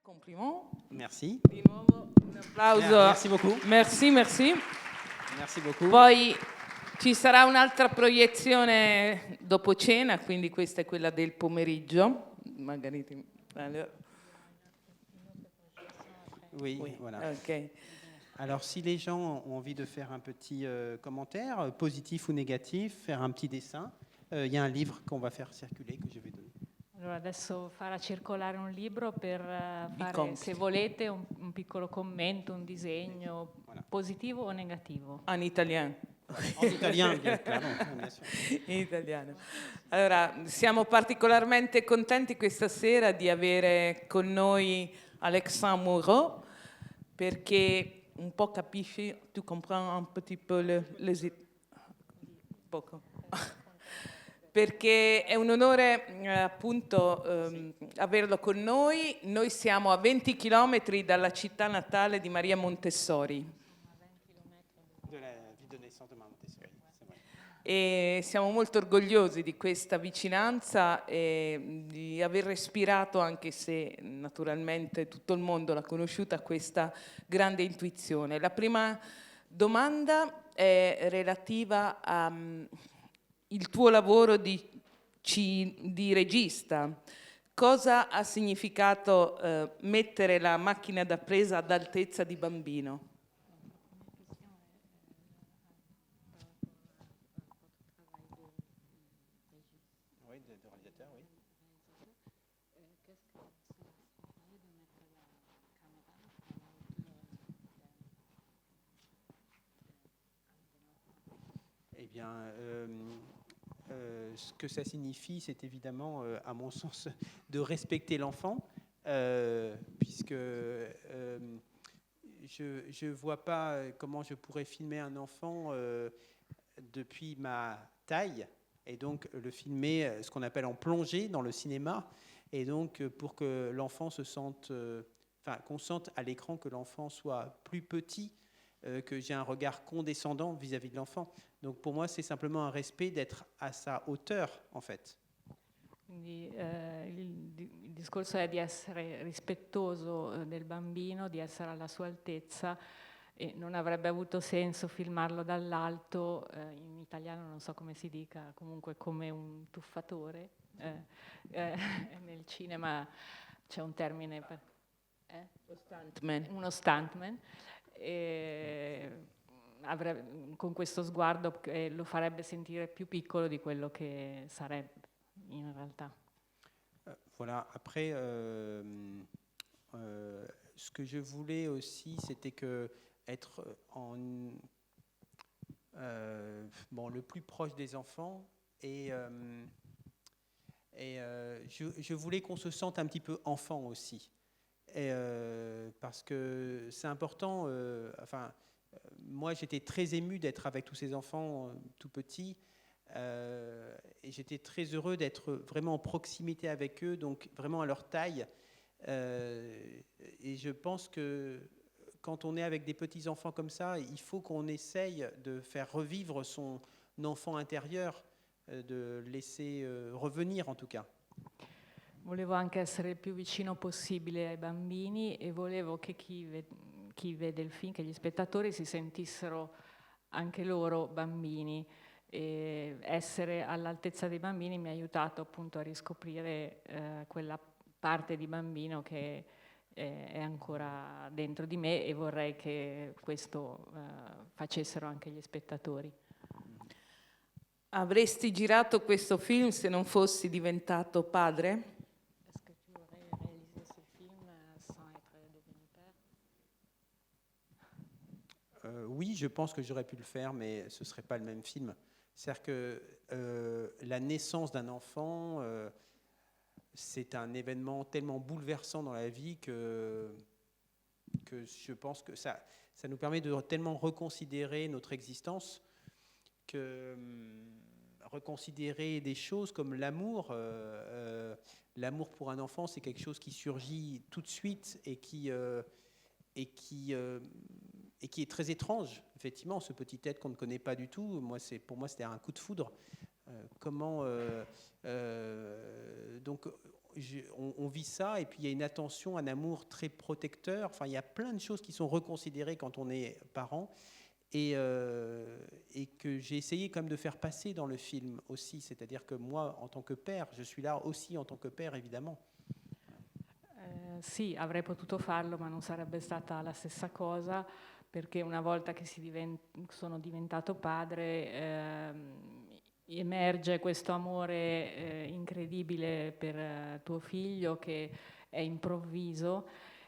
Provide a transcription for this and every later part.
Compliments. Merci. Di nuovo un applauso. Merci beaucoup. Merci. Merci beaucoup. Poi ci sarà un'altra proiezione dopo cena, quindi questa è quella del pomeriggio. Margherita. Oui, voilà. Ok. Alors, si les gens ont envie de faire un petit commentaire, positif ou négatif, faire un petit dessin, il y a un livre qu'on va faire circuler, que je vais donner. Allora adesso farà circolare un libro per fare, compiti. se volete, un piccolo commento, un disegno, Voilà. positivo o negativo. En italien. En italien, bien sûr. In italiano. Allora, siamo particolarmente contenti questa sera di avere con noi Alexandre Moreau, perché un po' capisci, tu comprends un petit peu poco. Perché è un onore appunto averlo con noi. Noi siamo a 20 chilometri dalla città natale di Maria Montessori. De la vie de naissance de Montessori, c'est vrai. E siamo molto orgogliosi di questa vicinanza e di aver respirato, anche se naturalmente tutto il mondo l'ha conosciuta, questa grande intuizione. La prima domanda è relativa al tuo lavoro di regista. Cosa ha significato mettere la macchina da presa ad altezza di bambino? Oui, de réalisateur, oui. Eh bien, ce que ça signifie, c'est évidemment, à mon sens, de respecter l'enfant, puisque je ne vois pas comment je pourrais filmer un enfant depuis ma taille, et donc le filmer, ce qu'on appelle en plongée dans le cinéma, et donc pour que l'enfant se sente, qu'on sente à l'écran que l'enfant soit plus petit, que j'ai un regard condescendant vis-à-vis de l'enfant. Donc pour moi, c'est simplement un respect d'être à sa hauteur, en fait. Quindi il discorso è di essere rispettoso del bambino, di essere alla sua altezza, e non avrebbe avuto senso filmarlo dall'alto, in italiano non so come si dica, comunque come un tuffatore. Nel cinema c'è un termine per uno stuntman. Con questo sguardo lo farebbe sentire più piccolo di quello che sarebbe in realtà. Voilà, après, ce que je voulais aussi, c'était que être le plus proche des enfants, et je voulais qu'on se sente un petit peu enfant aussi, parce que c'est important. Moi, j'étais très ému d'être avec tous ces enfants tout petits. Et j'étais très heureux d'être vraiment en proximité avec eux, donc vraiment à leur taille. Et je pense que quand on est avec des petits-enfants comme ça, il faut qu'on essaye de faire revivre son enfant intérieur, de laisser revenir en tout cas. Volevo anche essere il più vicino possibile ai bambini, e volevo che chi vede il film, che gli spettatori si sentissero anche loro bambini. E essere all'altezza dei bambini mi ha aiutato appunto a riscoprire quella parte di bambino che è ancora dentro di me, e vorrei che questo facessero anche gli spettatori. Avresti girato questo film se non fossi diventato padre? Est-ce que tu aurais réalisé ce film sans être devenu père? Oui, je pense que j'aurais pu le faire, mais ce ne serait pas le même film. C'est-à-dire que la naissance d'un enfant, c'est un événement tellement bouleversant dans la vie que je pense que ça nous permet de tellement reconsidérer notre existence, que reconsidérer des choses comme l'amour. L'amour pour un enfant, c'est quelque chose qui surgit tout de suite et qui est très étrange, effectivement, ce petit être qu'on ne connaît pas du tout. Pour moi, c'était un coup de foudre. Donc, on vit ça, et puis il y a une attention, un amour très protecteur. Enfin, il y a plein de choses qui sont reconsidérées quand on est parent, et que j'ai essayé quand même de faire passer dans le film aussi. C'est-à-dire que moi, en tant que père, je suis là aussi en tant que père, évidemment. Sì, avrei potuto farlo, ma non sarebbe stata la stessa cosa, perché una volta che sono diventato padre, emerge questo amore incredibile per tuo figlio, che è improvviso,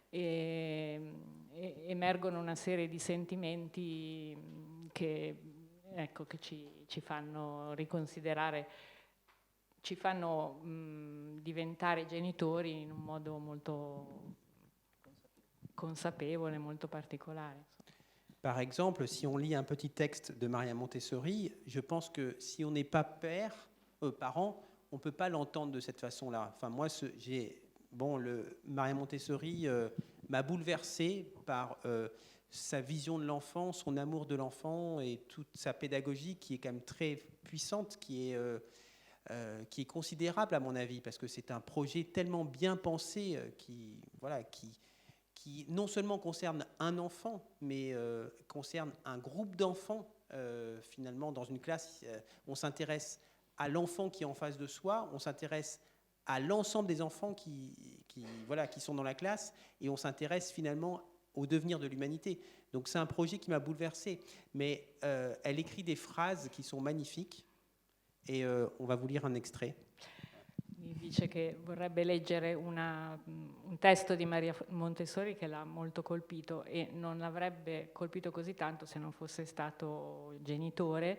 e emergono una serie di sentimenti che, ecco, che ci fanno riconsiderare, ci fanno diventare genitori in un modo molto consapevole, molto particolare. Par exemple, si on lit un petit texte de Maria Montessori, je pense que si on n'est pas parent, on ne peut pas l'entendre de cette façon-là. Enfin, moi, Maria Montessori m'a bouleversé par sa vision de l'enfant, son amour de l'enfant et toute sa pédagogie qui est quand même très puissante, qui est considérable à mon avis, parce que c'est un projet tellement bien pensé qui non seulement concerne un enfant, mais concerne un groupe d'enfants. Finalement, dans une classe, on s'intéresse à l'enfant qui est en face de soi, on s'intéresse à l'ensemble des enfants qui sont dans la classe, et on s'intéresse finalement au devenir de l'humanité. Donc c'est un projet qui m'a bouleversé, mais elle écrit des phrases qui sont magnifiques, et on va vous lire un extrait. Mi dice che vorrebbe leggere un testo di Maria Montessori che l'ha molto colpito, e non l'avrebbe colpito così tanto se non fosse stato genitore.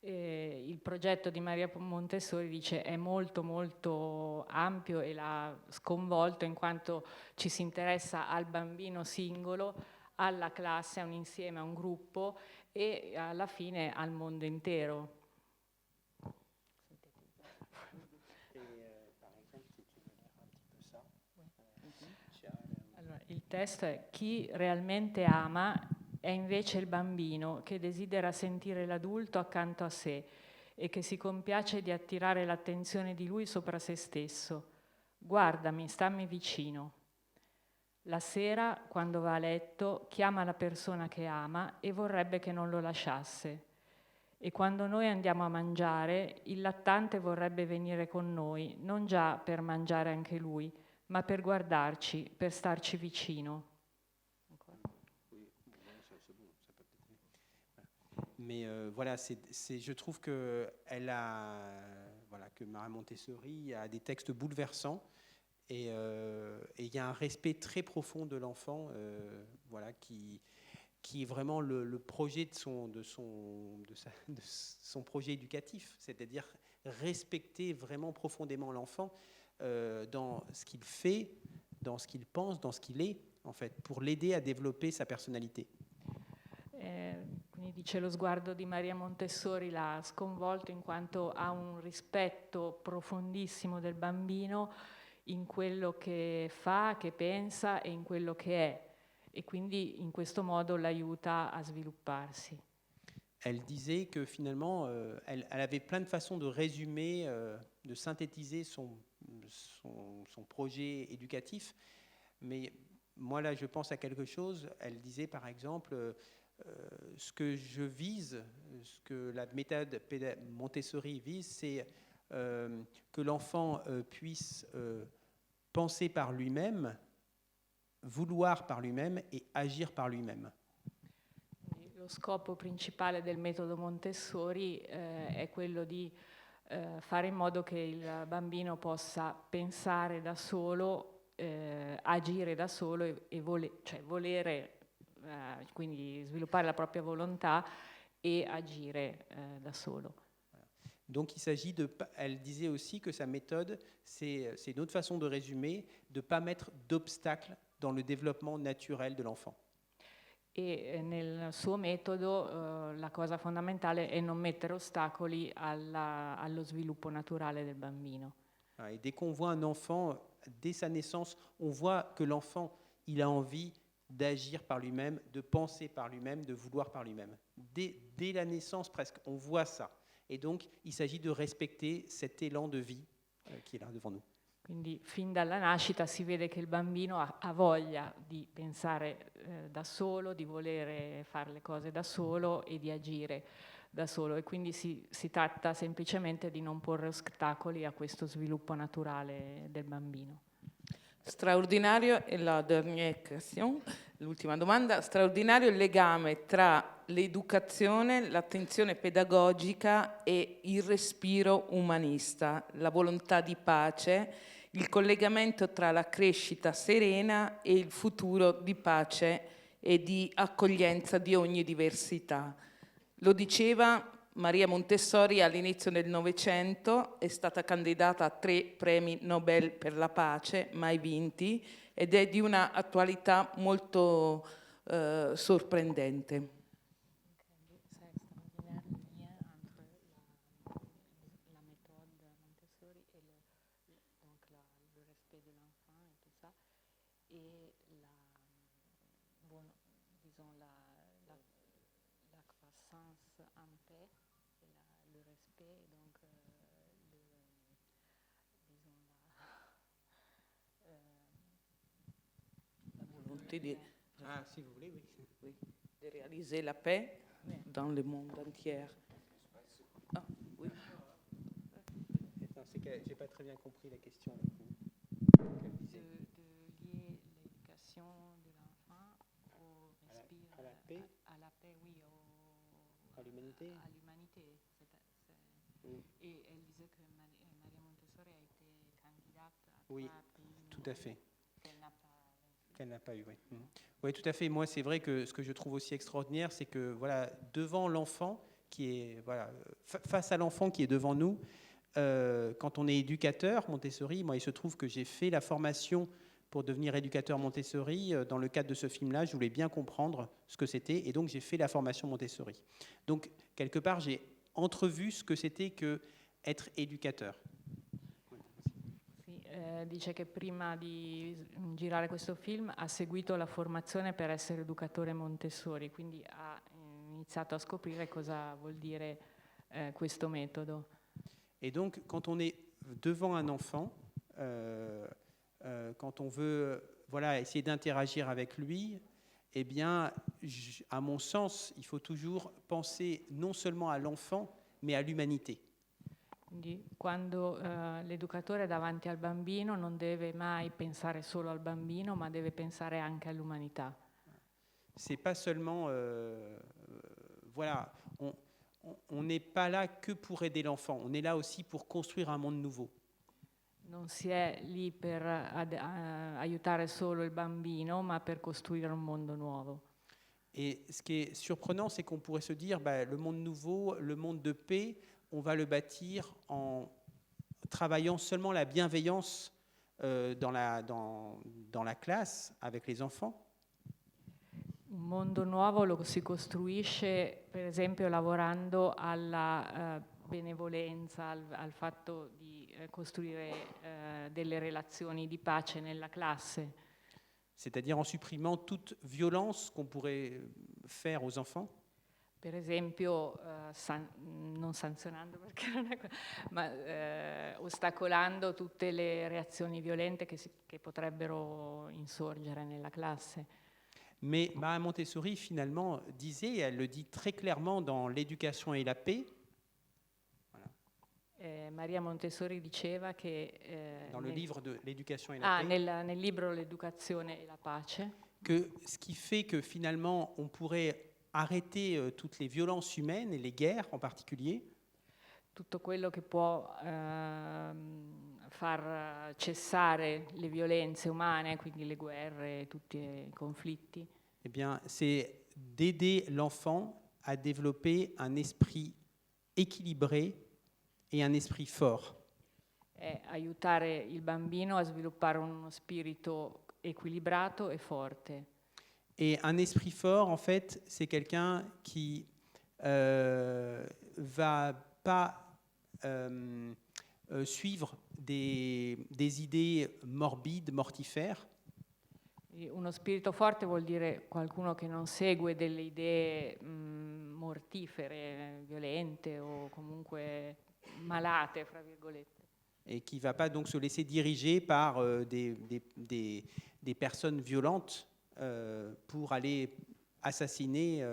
Il progetto di Maria Montessori, dice, è molto molto ampio e l'ha sconvolto, in quanto ci si interessa al bambino singolo, alla classe, a un insieme, a un gruppo, e alla fine al mondo intero. Allora, il testo è: chi realmente ama è invece il bambino che desidera sentire l'adulto accanto a sé e che si compiace di attirare l'attenzione di lui sopra se stesso. Guardami, stammi vicino. La sera, quando va a letto, chiama la persona che ama e vorrebbe che non lo lasciasse. E quando noi andiamo a mangiare, il lattante vorrebbe venire con noi, non già per mangiare anche lui, ma per guardarci, per starci vicino. Mais voilà, je trouve que que Maria Montessori a des textes bouleversants, et il y a un respect très profond de l'enfant, qui est vraiment le projet de son projet éducatif, c'est-à-dire respecter vraiment profondément l'enfant dans ce qu'il fait, dans ce qu'il pense, dans ce qu'il est, en fait, pour l'aider à développer sa personnalité. Quindi dice, lo sguardo di Maria Montessori l'ha sconvolto in quanto ha un rispetto profondissimo del bambino in quello che fa, che pensa e in quello che è, e quindi in questo modo l'aiuta a svilupparsi. Elle disait que finalement, elle avait plein de façons de résumer, de synthétiser son projet éducatif, mais moi là je pense à quelque chose. Elle disait par exemple, ce que je vise, ce que la méthode Montessori vise, c'est que l'enfant puisse penser par lui-même, vouloir par lui-même et agir par lui-même. Lo scopo principale del metodo Montessori è quello di fare in modo che il bambino possa pensare da solo, agire da solo e volere, quindi sviluppare la propria volontà e agire da solo. Donc il s'agit elle disait aussi que sa méthode, c'est une autre façon de résumer, de ne pas mettre d'obstacles dans le développement naturel de l'enfant. E nel suo metodo la cosa fondamentale è non mettere ostacoli allo sviluppo naturale del bambino. Et dès qu'on voit un enfant, dès sa naissance, on voit que l'enfant, il a envie d'agir par lui-même, de penser par lui-même, de vouloir par lui-même. Dès la naissance presque, on voit ça. Et donc, il s'agit de respecter cet élan de vie qui est là devant nous. Quindi fin dalla nascita si vede che il bambino ha voglia di pensare da solo, di volere fare le cose da solo e di agire da solo, e quindi si tratta semplicemente di non porre ostacoli a questo sviluppo naturale del bambino. Straordinario, e la dernière question, l'ultima domanda, straordinario il legame tra l'educazione, l'attenzione pedagogica e il respiro umanista, la volontà di pace, il collegamento tra la crescita serena e il futuro di pace e di accoglienza di ogni diversità. Lo diceva Maria Montessori all'inizio del Novecento, è stata candidata a 3 premi Nobel per la pace, mai vinti, ed è di una attualità molto sorprendente. Ah, si vous voulez, oui. Oui, de réaliser la paix dans le monde entier. Ah, oui. Attends, c'est que j'ai pas très bien compris la question. Du coup. De lier l'éducation de l'enfant au respiro, à la paix, oui, à l'humanité. à l'humanité. Et elle disait que Maria Montessori a été candidate à Oui, 3 prix tout à fait. qu'elle n'a pas Qu'elle n'a pas eu, oui. Oui, tout à fait. Moi, c'est vrai que ce que je trouve aussi extraordinaire, c'est que voilà, devant l'enfant qui est voilà, face à l'enfant qui est devant nous, quand on est éducateur Montessori, moi, il se trouve que j'ai fait la formation pour devenir éducateur Montessori. Dans le cadre de ce film-là, je voulais bien comprendre ce que c'était, et donc j'ai fait la formation Montessori. Donc, quelque part, j'ai entrevu ce que c'était que être éducateur. Dice che prima di girare questo film ha seguito la formazione per essere educatore Montessori, quindi ha iniziato a scoprire cosa vuol dire questo metodo. Et donc, quand on est devant un enfant, quand on veut voilà, essayer d'interagir avec lui, eh bien, à mon sens, il faut toujours penser non seulement à l'enfant, mais à l'humanité. Quindi quando l'educatore è davanti al bambino non deve mai pensare solo al bambino, ma deve pensare anche all'umanità. C'est pas seulement, voilà, on n'est pas là que pour aider l'enfant, on est là aussi pour construire un monde nouveau. Non si è lì per aiutare solo il bambino, ma per costruire un mondo nuovo. Et ce qui est surprenant, c'est qu'on pourrait se dire, bah, le monde nouveau, le monde de paix, on va le bâtir en travaillant seulement la bienveillance dans la classe avec les enfants. Un mondo nuovo lo si costruisce, per esempio, lavorando alla benevolenza, al fatto di costruire delle relazioni di pace nella classe. C'est-à-dire en supprimant toute violence qu'on pourrait faire aux enfants. Per esempio, non sanzionando, perché non è ma ostacolando tutte le reazioni violente che potrebbero insorgere nella classe. Mais Maria Montessori, finalement, disait, et elle le dit très clairement dans L'éducation et la paix, voilà. Maria Montessori diceva che... dans le livre de L'éducation et la paix, nel libro L'educazione e la pace, que ce qui fait que finalement, on pourrait arrêter toutes les violences humaines et les guerres en particulier. Tutto quello che può far cessare le violenze umane, quindi le guerre, tutti i conflitti. Eh bien, c'est d'aider l'enfant à développer un esprit équilibré et un esprit fort. È aiutare il bambino a sviluppare uno spirito equilibrato e forte. Et un esprit fort, en fait, c'est quelqu'un qui va pas suivre des idées morbides, mortifères. Uno spirito forte vuol dire qualcuno che non segue delle idee mortifere, violente o comunque malate, fra virgolette. et qui ne va pas donc se laisser diriger par des personnes violentes pour aller assassiner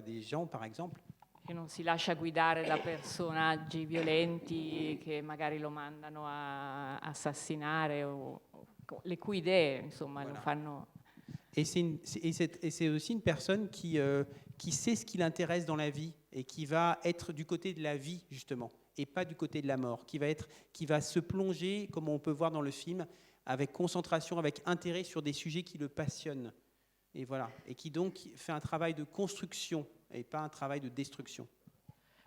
des gens, par exemple. Che non si lascia guidare da personaggi violenti che magari lo mandano a assassinare o le cui idee, insomma, lo fanno. Et c'est aussi une personne qui sait ce qui l'intéresse dans la vie et qui va être du côté de la vie, justement, et pas du côté de la mort, qui va se plonger, comme on peut voir dans le film, avec concentration, avec intérêt sur des sujets qui le passionnent. Et voilà, et qui donc fait un travail de construction et pas un travail de destruction.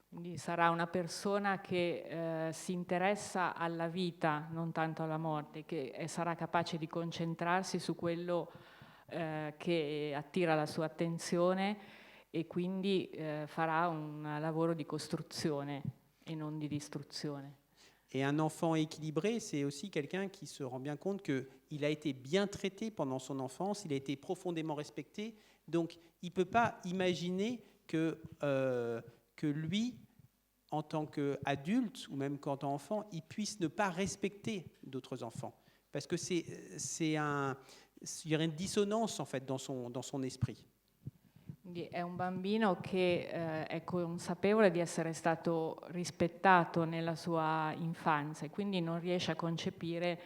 Quindi sarà una persona che si interessa alla vita, non tanto alla morte, che sarà capace di concentrarsi su quello che attira la sua attenzione e quindi farà un lavoro di costruzione e non di distruzione. Et un enfant équilibré, c'est aussi quelqu'un qui se rend bien compte qu'il a été bien traité pendant son enfance, il a été profondément respecté, donc il ne peut pas imaginer que lui, en tant qu'adulte ou même qu'en tant qu'enfant, il puisse ne pas respecter d'autres enfants. Parce que il y aurait une dissonance en fait dans son esprit. Quindi è un bambino che è consapevole di essere stato rispettato nella sua infanzia e quindi non riesce a concepire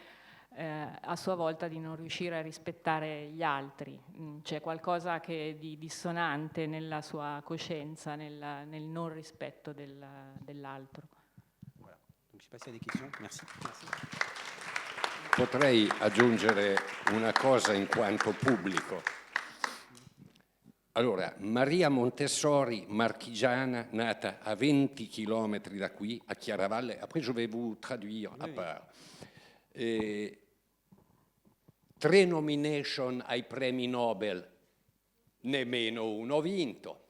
a sua volta di non riuscire a rispettare gli altri. C'è qualcosa di dissonante nella sua coscienza, nel non rispetto dell'altro. Voilà. Donc, je passe à des questions. Merci. Potrei aggiungere una cosa in quanto pubblico. Allora, Maria Montessori, marchigiana, nata a 20 chilometri da qui, a Chiaravalle. Après, je vais vous traduire à part. 3 nomination ai premi Nobel, nemmeno uno vinto.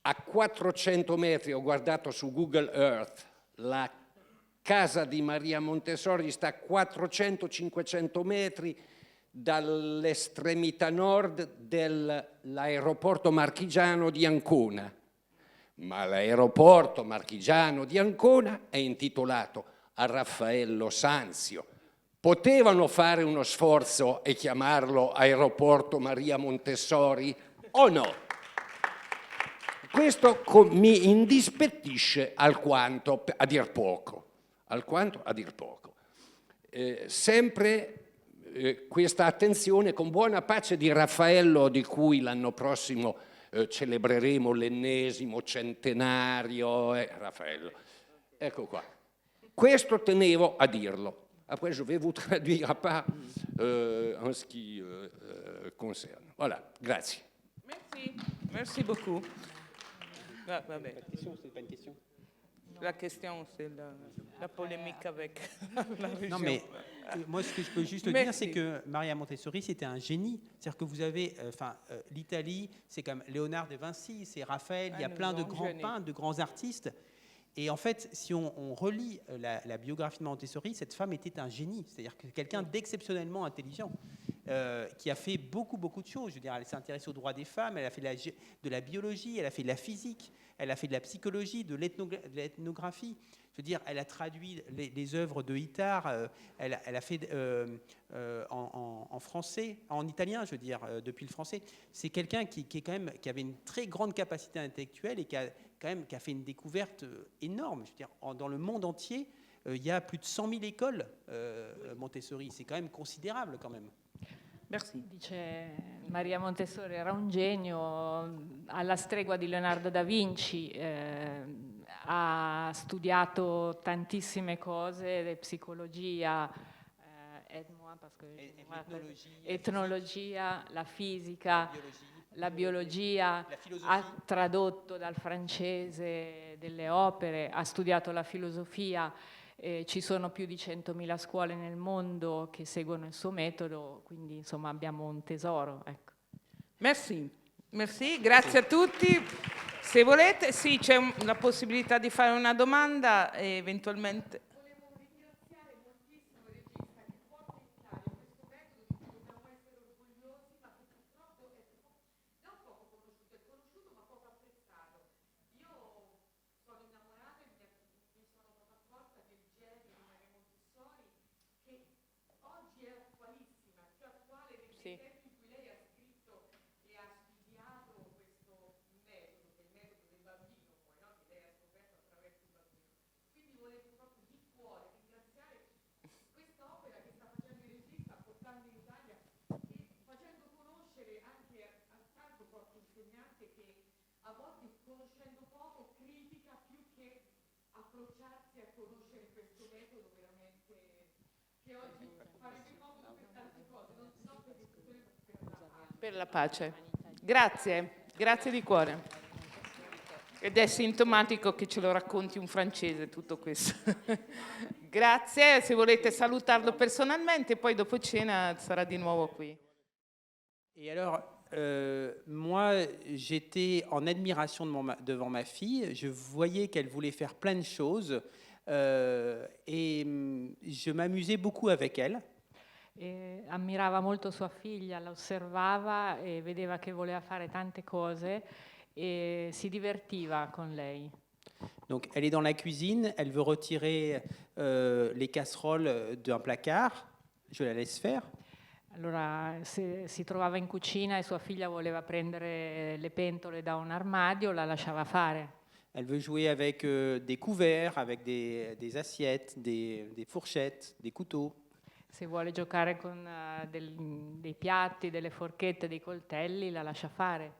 A 400 metri, ho guardato su Google Earth, la casa di Maria Montessori sta a 400-500 metri dall'estremità nord dell'aeroporto marchigiano di Ancona. Ma l'aeroporto marchigiano di Ancona è intitolato a Raffaello Sanzio. Potevano fare uno sforzo e chiamarlo Aeroporto Maria Montessori o no? Questo mi indispettisce alquanto a dir poco. Sempre questa attenzione, con buona pace di Raffaello, di cui l'anno prossimo celebreremo l'10° centenario. Raffaello, ecco qua. Questo tenevo a dirlo. Après, je vais vous traduire à part en ce qui concerne. Voilà, grazie. Merci beaucoup. Vabbè. La question, c'est pas une question. La question, c'est la polémique avec la région. Non, mais moi, ce que je peux juste dire, c'est que Maria Montessori, c'était un génie. C'est-à-dire que vous avez, l'Italie, c'est comme Léonard de Vinci, c'est Raphaël, il y a plein de grands peintres, de grands artistes. Et en fait, si on relit la biographie de Montessori, cette femme était un génie, c'est-à-dire que quelqu'un d'exceptionnellement intelligent, qui a fait beaucoup de choses. Je veux dire, elle s'est intéressée aux droits des femmes, elle a fait de la biologie, elle a fait de la physique, elle a fait de la psychologie, de l'ethnographie. Je veux dire, elle a traduit les œuvres de Itard, elle a fait en français, en italien, je veux dire, depuis le français. C'est quelqu'un qui avait une très grande capacité intellectuelle et qui a fait une découverte énorme. Je veux dire, dans le monde entier, il y a plus de 100 000 écoles Montessori. C'est quand même considérable, quand même. Merci. Dice Maria Montessori era un genio alla stregua di Leonardo da Vinci, ha studiato tantissime cose, psicologia, etnologia, la fisica, la biologia, ha tradotto dal francese delle opere, ha studiato la filosofia. Ci sono più di 100.000 scuole nel mondo che seguono il suo metodo, quindi insomma abbiamo un tesoro. Ecco. Merci, grazie a tutti. Se volete, sì, c'è la possibilità di fare una domanda e eventualmente... Volevo ringraziare moltissimo il regista che porta in Italia questo metodo di cui dobbiamo essere orgogliosi, ma che purtroppo è non poco conosciuto, è conosciuto ma poco apprezzato. Io sono innamorata e mi sono proprio accorta del genio Sì. tempi in cui lei ha scritto e ha studiato questo metodo, che è il metodo del bambino, poi, no? Che lei ha scoperto attraverso il bambino. Quindi volevo proprio di cuore ringraziare quest'opera che sta facendo il regista, portando in Italia e facendo conoscere anche a tanto qualche insegnante che a volte conoscendo poco critica più che approcciarsi a conoscere questo metodo veramente che oggi farebbe comodo per tante cose, non per discutere per la pace. Per la pace. Grazie, grazie di cuore. Ed è sintomatico che ce lo racconti un francese tutto questo. Grazie, se volete salutarlo personalmente, poi dopo cena sarà di nuovo qui. Et alors, moi, j'étais en admiration devant ma fille. Je voyais qu'elle voulait faire plein de choses et je m'amusais beaucoup avec elle. E ammirava molto sua figlia, la osservava e vedeva che voleva fare tante cose e si divertiva con lei. Donc, elle est dans la cuisine, elle veut retirer les casseroles d'un placard. Je la laisse faire. Allora si trovava in cucina e sua figlia voleva prendere le pentole da un armadio, la lasciava fare. Elle veut jouer avec des couverts, avec des assiettes, des fourchettes, des couteaux. Se vuole giocare con dei piatti, delle forchette, dei coltelli, la lascia fare.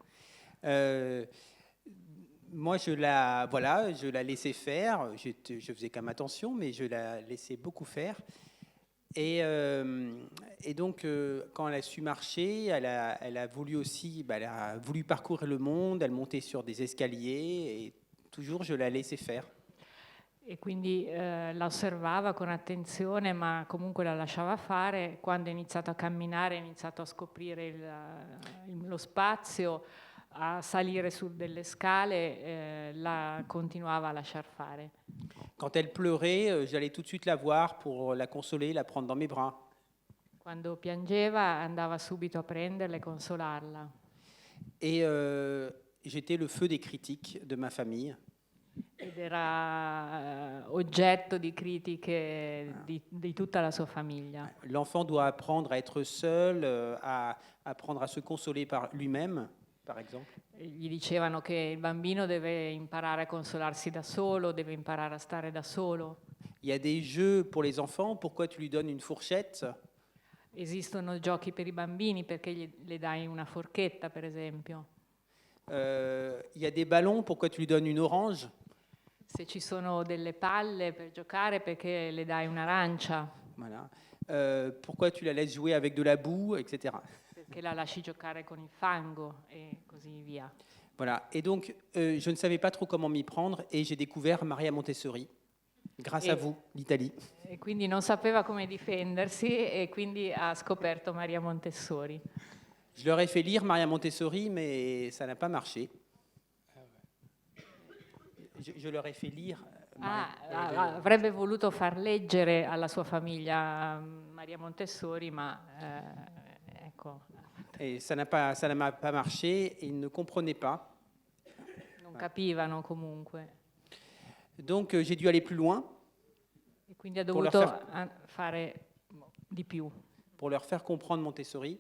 Moi, je la laissais faire. Je faisais quand même attention, mais je la laissais beaucoup faire. Et donc, quand elle a su marcher, elle a voulu aussi, elle a voulu parcourir le monde. Elle montait sur des escaliers et toujours, je la laissais faire. E quindi la osservava con attenzione, ma comunque la lasciava fare. Quando è iniziato a camminare, ha iniziato a scoprire lo spazio, a salire su delle scale, la continuava a lasciar fare. Quand elle pleurait, j'allais tout de suite la voir pour la consoler, la prendre dans mes bras. Quando piangeva andava subito a prenderla e consolarla. Et j'étais le feu des critiques de ma famille. Ed era oggetto di critiche di tutta la sua famiglia. L'enfant doit apprendre à être seul, à apprendre à se consoler par lui-même, par exemple. Gli dicevano che il bambino deve imparare a consolarsi da solo, deve imparare a stare da solo. Il y a des jeux pour les enfants, pourquoi tu lui donnes une fourchette? Esistono giochi per i bambini, perché le dai una forchetta, per esempio. Il y a des ballons, pourquoi tu lui donnes une orange? Se ci sono delle palle per giocare, perché le dai un'arancia, Voilà. Pourquoi tu la laisses jouer avec de la boue, etc. perché la lasci giocare con il fango e così via. Voilà. Et donc, je ne savais pas trop comment m'y prendre et j'ai découvert Maria Montessori, grâce à vous, l'Italie. E quindi non sapeva come difendersi e quindi ha scoperto Maria Montessori. Je leur ai fait lire Maria Montessori, mais ça n'a pas marché. Je leur ai fait lire. Avrebbe voluto far leggere alla sua famiglia Maria Montessori, ma ecco, Et ça n'a pas marché, ils ne comprenaient pas. non capivano comunque. Donc j'ai dû aller plus loin E quindi ha Pour leur dovuto fare di più. pour leur faire comprendre Montessori.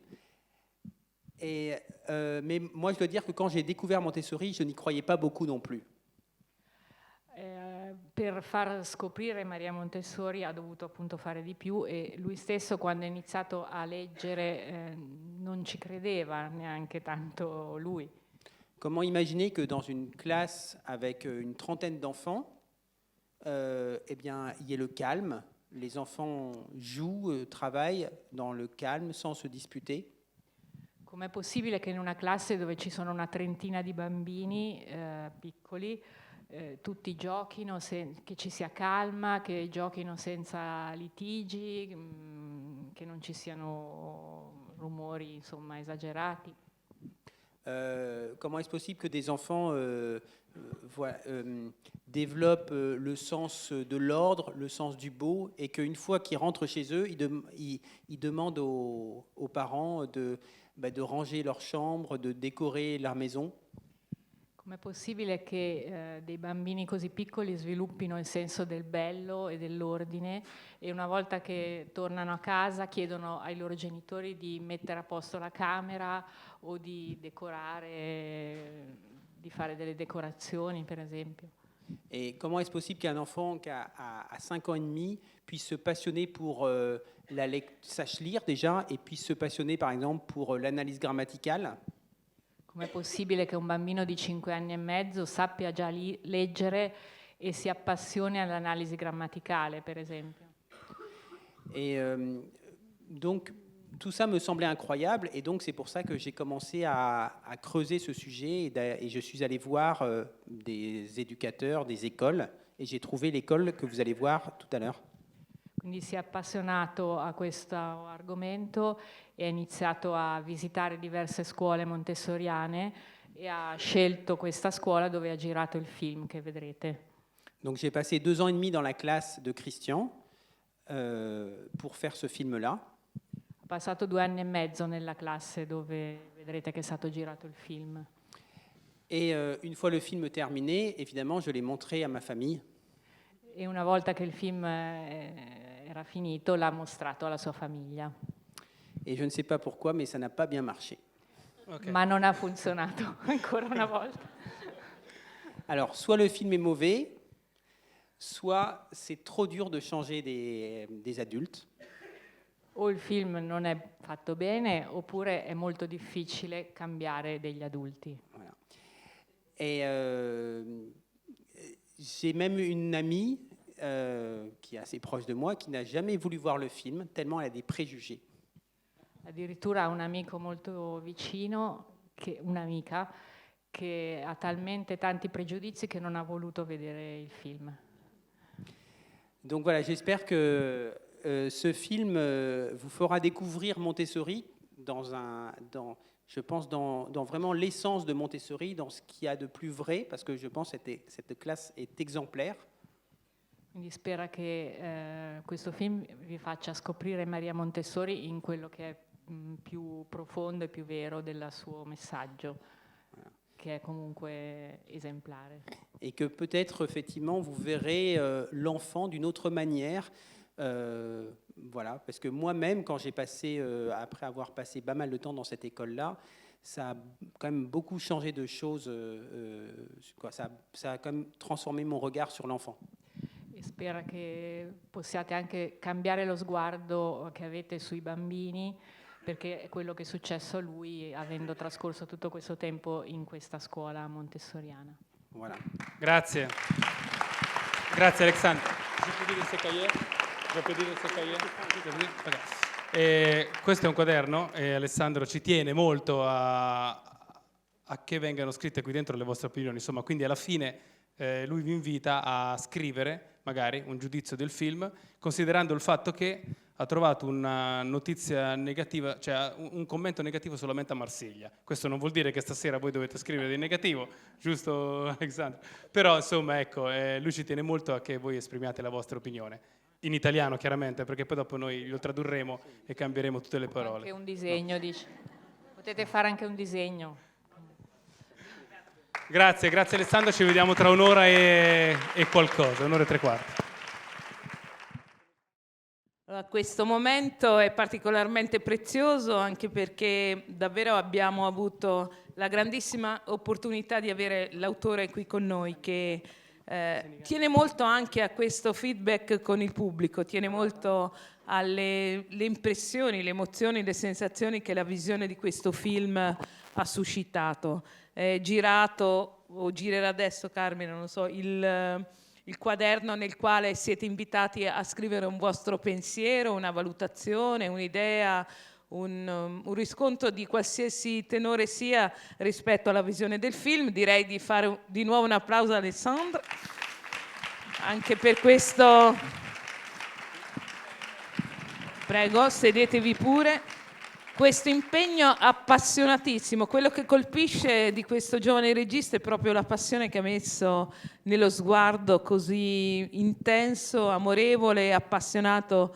Mais moi, je dois dire que quand j'ai découvert Montessori, je n'y croyais pas beaucoup non plus. Per far scoprire Maria Montessori ha dovuto appunto fare di più e lui stesso quando ha iniziato a leggere non ci credeva neanche tanto lui. Comment imaginer que dans une classe avec une trentaine d'enfants, eh bien, il y ait le calme, les enfants jouent, travaillent dans le calme sans se disputer. Com'è possibile che in una classe dove ci sono una trentina di bambini piccoli tutti giochino, che ci sia calma, che giochino senza litigi, che non ci siano rumori insomma esagerati? Comment est-ce possible que des enfants développent le sens de l'ordre, le sens du beau, et qu'une fois qu'ils rentrent chez eux, ils demandent aux parents de ranger leur chambre, de décorer leur maison? Com'è possibile che dei bambini così piccoli sviluppino il senso del bello e dell'ordine e una volta che tornano a casa chiedono ai loro genitori di mettere a posto la camera o di decorare, di fare delle decorazioni, per esempio? Et comment est-ce possible qu'un enfant qui a 5 ans et demi puisse se passionner pour sache lire déjà et puisse se passionner par exemple pour l'analyse grammaticale? Com'è possibile che un bambino di 5 anni e mezzo sappia già leggere e si appassioni all'analisi grammaticale, per esempio? Et donc, tout ça me semblait incroyable, et donc c'est pour ça que j'ai commencé à creuser ce sujet, et je suis allé voir des éducateurs, des écoles, et j'ai trouvé l'école que vous allez voir tout à l'heure. Quindi si è appassionato a questo argomento e ha iniziato a visitare diverse scuole montessoriane e ha scelto questa scuola dove ha girato il film che vedrete. Donc j'ai passé 2 ans et demi dans la classe de Christian pour faire ce film-là. Ho passato 2 anni e mezzo nella classe dove vedrete che è stato girato il film. Et une fois le film terminé, évidemment, je l'ai montré à ma famille. E una volta che il film era finito, l'ha mostrato alla sua famiglia. Et je ne sais pas pourquoi, mais ça n'a pas bien marché. Ok. Ma non ha funzionato ancora una volta. Alors, soit le film est mauvais, soit c'est trop dur de changer des adultes. O il film non è fatto bene, oppure è molto difficile cambiare degli adulti. Voilà. Et j'ai même une amie qui est assez proche de moi qui n'a jamais voulu voir le film tellement elle a des préjugés. Addirittura un amico molto vicino, un'amica, che ha talmente tanti pregiudizi che non ha voluto vedere il film. Donc voilà, j'espère que ce film vous fera découvrir Montessori je pense dans vraiment l'essence de Montessori, dans ce qu'il y a de plus vrai, parce que je pense que cette classe est exemplaire. Quindi spero che questo film vi faccia scoprire Maria Montessori in quello che è più profondo e più vero del suo messaggio, che è comunque esemplare. Et que peut-être, effectivement, vous verrez l'enfant d'une autre manière. Voilà, parce que moi-même, quand j'ai passé, après avoir passé pas mal de temps dans cette école-là, ça a quand même beaucoup changé de choses. Ça a quand même transformé mon regard sur l'enfant. E spero che possiate anche cambiare lo sguardo che avete sui bambini, perché è quello che è successo a lui avendo trascorso tutto questo tempo in questa scuola montessoriana. Voilà. Grazie. Grazie Alexandre. Je peux dire ce cahier? Je peux dire ce cahier? Ok. Questo è un quaderno e Alessandro ci tiene molto a che vengano scritte qui dentro le vostre opinioni. Insomma, quindi alla fine lui vi invita a scrivere magari un giudizio del film, considerando il fatto che ha trovato una notizia negativa, cioè un commento negativo solamente a Marsiglia. Questo non vuol dire che stasera voi dovete scrivere di negativo, giusto Alexandro? Però insomma ecco, lui ci tiene molto a che voi esprimiate la vostra opinione. In italiano chiaramente, perché poi dopo noi lo tradurremo e cambieremo tutte le parole. Anche un disegno, dice. Potete fare anche un disegno. Grazie Alessandro, ci vediamo tra un'ora e qualcosa, un'ora e 3/4. Allora, questo momento è particolarmente prezioso anche perché davvero abbiamo avuto la grandissima opportunità di avere l'autore qui con noi che tiene molto anche a questo feedback con il pubblico, tiene molto alle le impressioni, le emozioni, le sensazioni che la visione di questo film ha suscitato. Girato, o girerà adesso Carmine, non lo so, il quaderno nel quale siete invitati a scrivere un vostro pensiero, una valutazione, un'idea, un riscontro di qualsiasi tenore sia rispetto alla visione del film. Direi di fare di nuovo un applauso a Alessandro anche per questo. Prego, sedetevi pure. Questo impegno appassionatissimo, quello che colpisce di questo giovane regista è proprio la passione che ha messo nello sguardo così intenso, amorevole e appassionato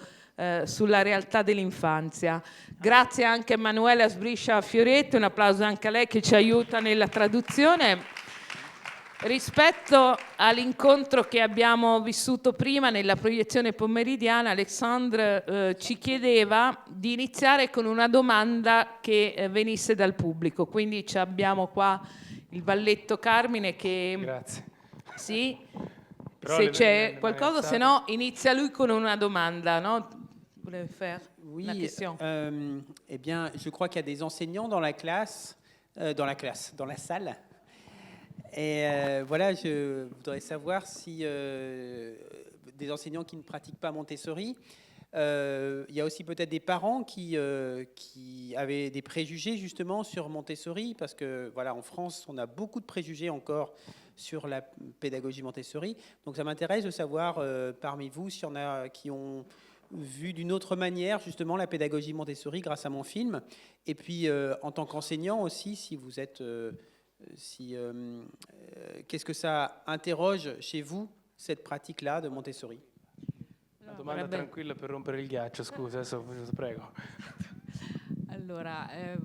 sulla realtà dell'infanzia. Grazie anche a Emanuela Sbriscia Fioretti, un applauso anche a lei che ci aiuta nella traduzione. Rispetto all'incontro che abbiamo vissuto prima nella proiezione pomeridiana, Alexandre ci chiedeva di iniziare con una domanda che venisse dal pubblico. Quindi abbiamo qua il valletto Carmine che... Grazie. Sì, Però se le c'è qualcosa, maestate- se no inizia lui con una domanda, no? Volevi faire Oui, una question? eh bien, je crois qu'il y a des enseignants dans la classe, dans la salle. Et voilà, je voudrais savoir si des enseignants qui ne pratiquent pas Montessori, il y a aussi peut-être des parents qui avaient des préjugés justement sur Montessori, parce que voilà, en France, on a beaucoup de préjugés encore sur la pédagogie Montessori. Donc ça m'intéresse de savoir parmi vous s'il y en a qui ont vu d'une autre manière justement la pédagogie Montessori grâce à mon film. Et puis en tant qu'enseignant aussi, si vous êtes... qu'est-ce que ça interroge chez vous, cette pratique-là de Montessori? Una domanda tranquilla per rompere il ghiaccio, scusa, adesso prego. Allora, è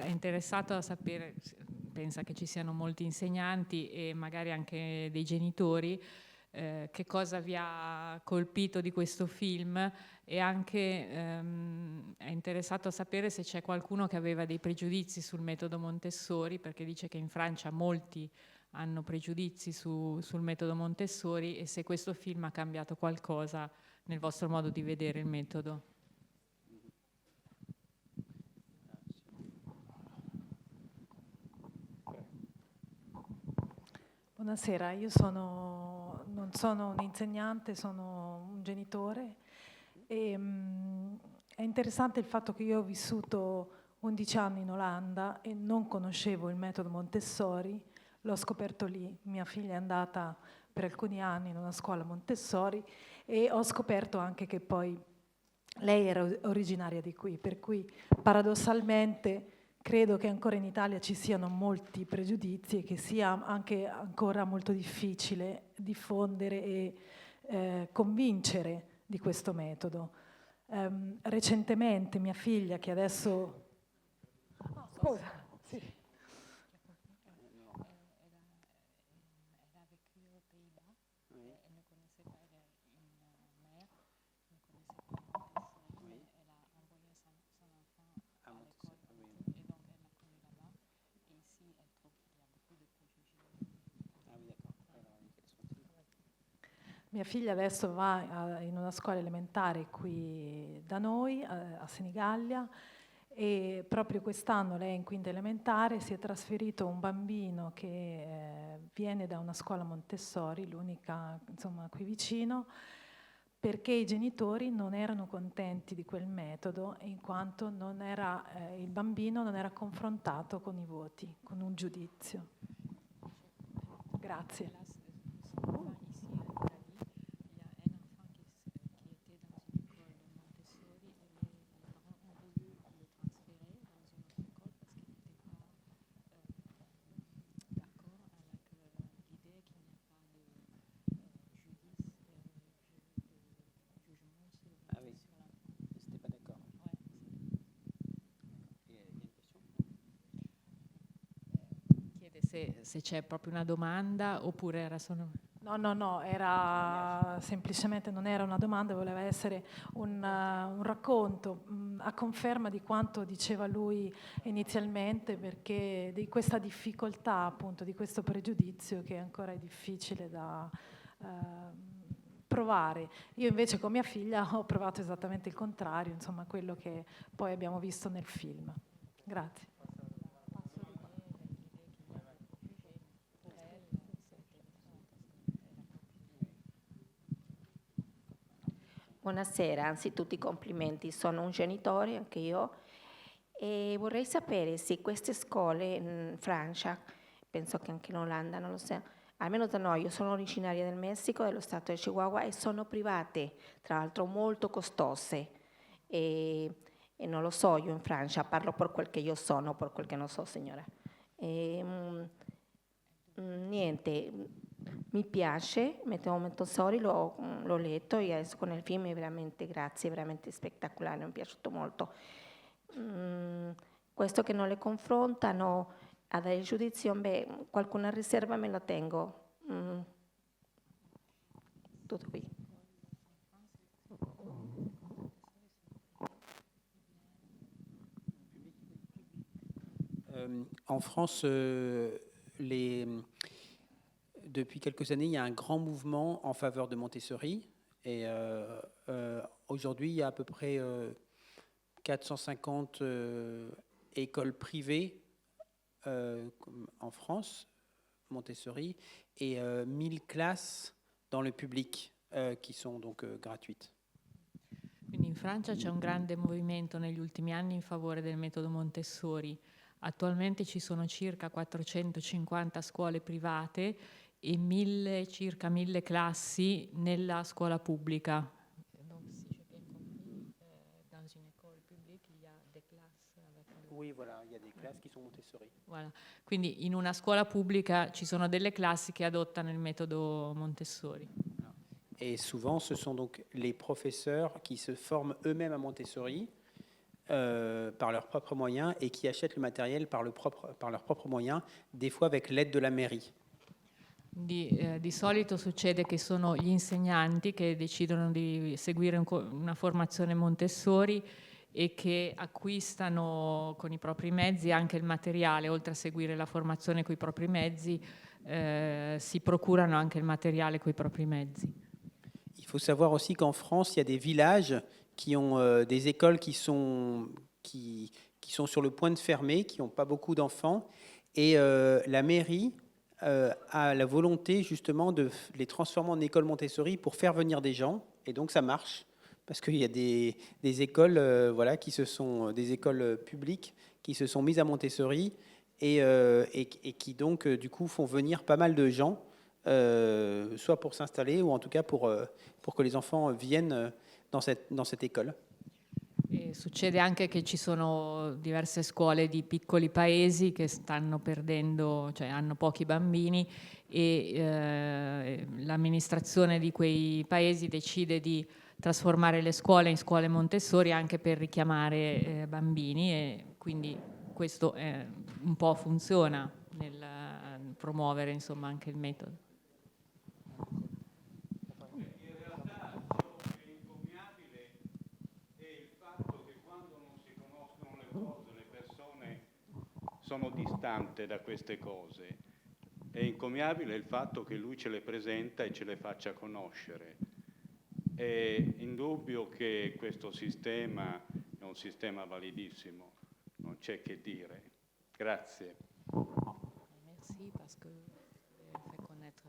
interessato a sapere, pensa che ci siano molti insegnanti e magari anche dei genitori, che cosa vi ha colpito di questo film, e anche è interessato a sapere se c'è qualcuno che aveva dei pregiudizi sul metodo Montessori, perché dice che in Francia molti hanno pregiudizi sul metodo Montessori, e se questo film ha cambiato qualcosa nel vostro modo di vedere il metodo. Buonasera, non sono un insegnante, sono un genitore e è interessante il fatto che io ho vissuto 11 anni in Olanda e non conoscevo il metodo Montessori, l'ho scoperto lì. Mia figlia è andata per alcuni anni in una scuola Montessori e ho scoperto anche che poi lei era originaria di qui, per cui paradossalmente credo che ancora in Italia ci siano molti pregiudizi e che sia anche ancora molto difficile diffondere e convincere di questo metodo. Recentemente mia figlia, che adesso... Scusa, sì. Mia figlia adesso va in una scuola elementare qui da noi, a Senigallia, e proprio quest'anno lei è in quinta elementare, si è trasferito un bambino che viene da una scuola Montessori, l'unica insomma qui vicino, perché i genitori non erano contenti di quel metodo, in quanto il bambino non era confrontato con i voti, con un giudizio. Grazie. Se c'è proprio una domanda oppure era solo... No, era semplicemente, non era una domanda, voleva essere un racconto a conferma di quanto diceva lui inizialmente, perché di questa difficoltà, appunto, di questo pregiudizio che ancora è difficile da provare. Io invece con mia figlia ho provato esattamente il contrario, insomma, quello che poi abbiamo visto nel film. Grazie. Buonasera, anzitutto i complimenti, sono un genitore anche io e vorrei sapere se queste scuole in Francia, penso che anche in Olanda, non lo so, almeno da noi, io sono originaria del Messico, dello stato di Chihuahua, e sono private, tra l'altro molto costose e non lo so io in Francia, parlo per quel che io sono, per quel che non so signora. Niente, mi piace, Metodo Montessori, l'ho letto e adesso con il film è veramente, grazie, veramente spettacolare, mi è piaciuto molto. Questo che non le confrontano, a dare il giudizio, beh, qualcuna riserva me lo tengo. Tutto qui. En France, depuis quelques années, il y a un grand mouvement en faveur de Montessori. Et aujourd'hui, il y a à peu près 450 écoles privées en France, Montessori, et 1000 classes dans le public qui sont donc gratuites. Quindi in Francia c'è un grande movimento negli ultimi anni in favore del metodo Montessori. Attualmente ci sono circa 450 scuole private e circa 1000 classi nella scuola pubblica. Oui, voilà, il y a des classes qui sont Montessori. Voilà. Quindi in una scuola pubblica ci sono delle classi che adottano il metodo Montessori. Et souvent, ce sont donc les professeurs qui se forment eux-mêmes à Montessori par leurs propres moyens et qui achètent le matériel par leurs propres moyens, des fois avec l'aide de la mairie. Di solito succede che sono gli insegnanti che decidono di seguire una formazione Montessori e che acquistano con i propri mezzi anche il materiale, oltre a seguire la formazione con i propri mezzi, si procurano anche il materiale con i propri mezzi. Il faut savoir aussi qu'en France, il y a des villages qui ont des écoles qui sont sur le point de fermer, qui n'ont pas beaucoup d'enfants, et la mairie a la volonté justement de les transformer en écoles Montessori pour faire venir des gens, et donc ça marche. Parce qu'il y a des écoles, des écoles publiques qui se sont mises à Montessori et qui donc du coup font venir pas mal de gens, soit pour s'installer ou en tout cas pour que les enfants viennent dans cette école. E succede anche che ci sono diverse scuole di piccoli paesi che stanno perdendo, cioè hanno pochi bambini e l'amministrazione di quei paesi decide di trasformare le scuole in scuole Montessori anche per richiamare bambini e quindi questo un po' funziona nel promuovere insomma anche il metodo. Sono distante da queste cose. È incommiabile il fatto che lui ce le presenta e ce le faccia conoscere. È indubbio che questo sistema è un sistema validissimo, non c'è che dire. Grazie. Merci parce que fait connaître.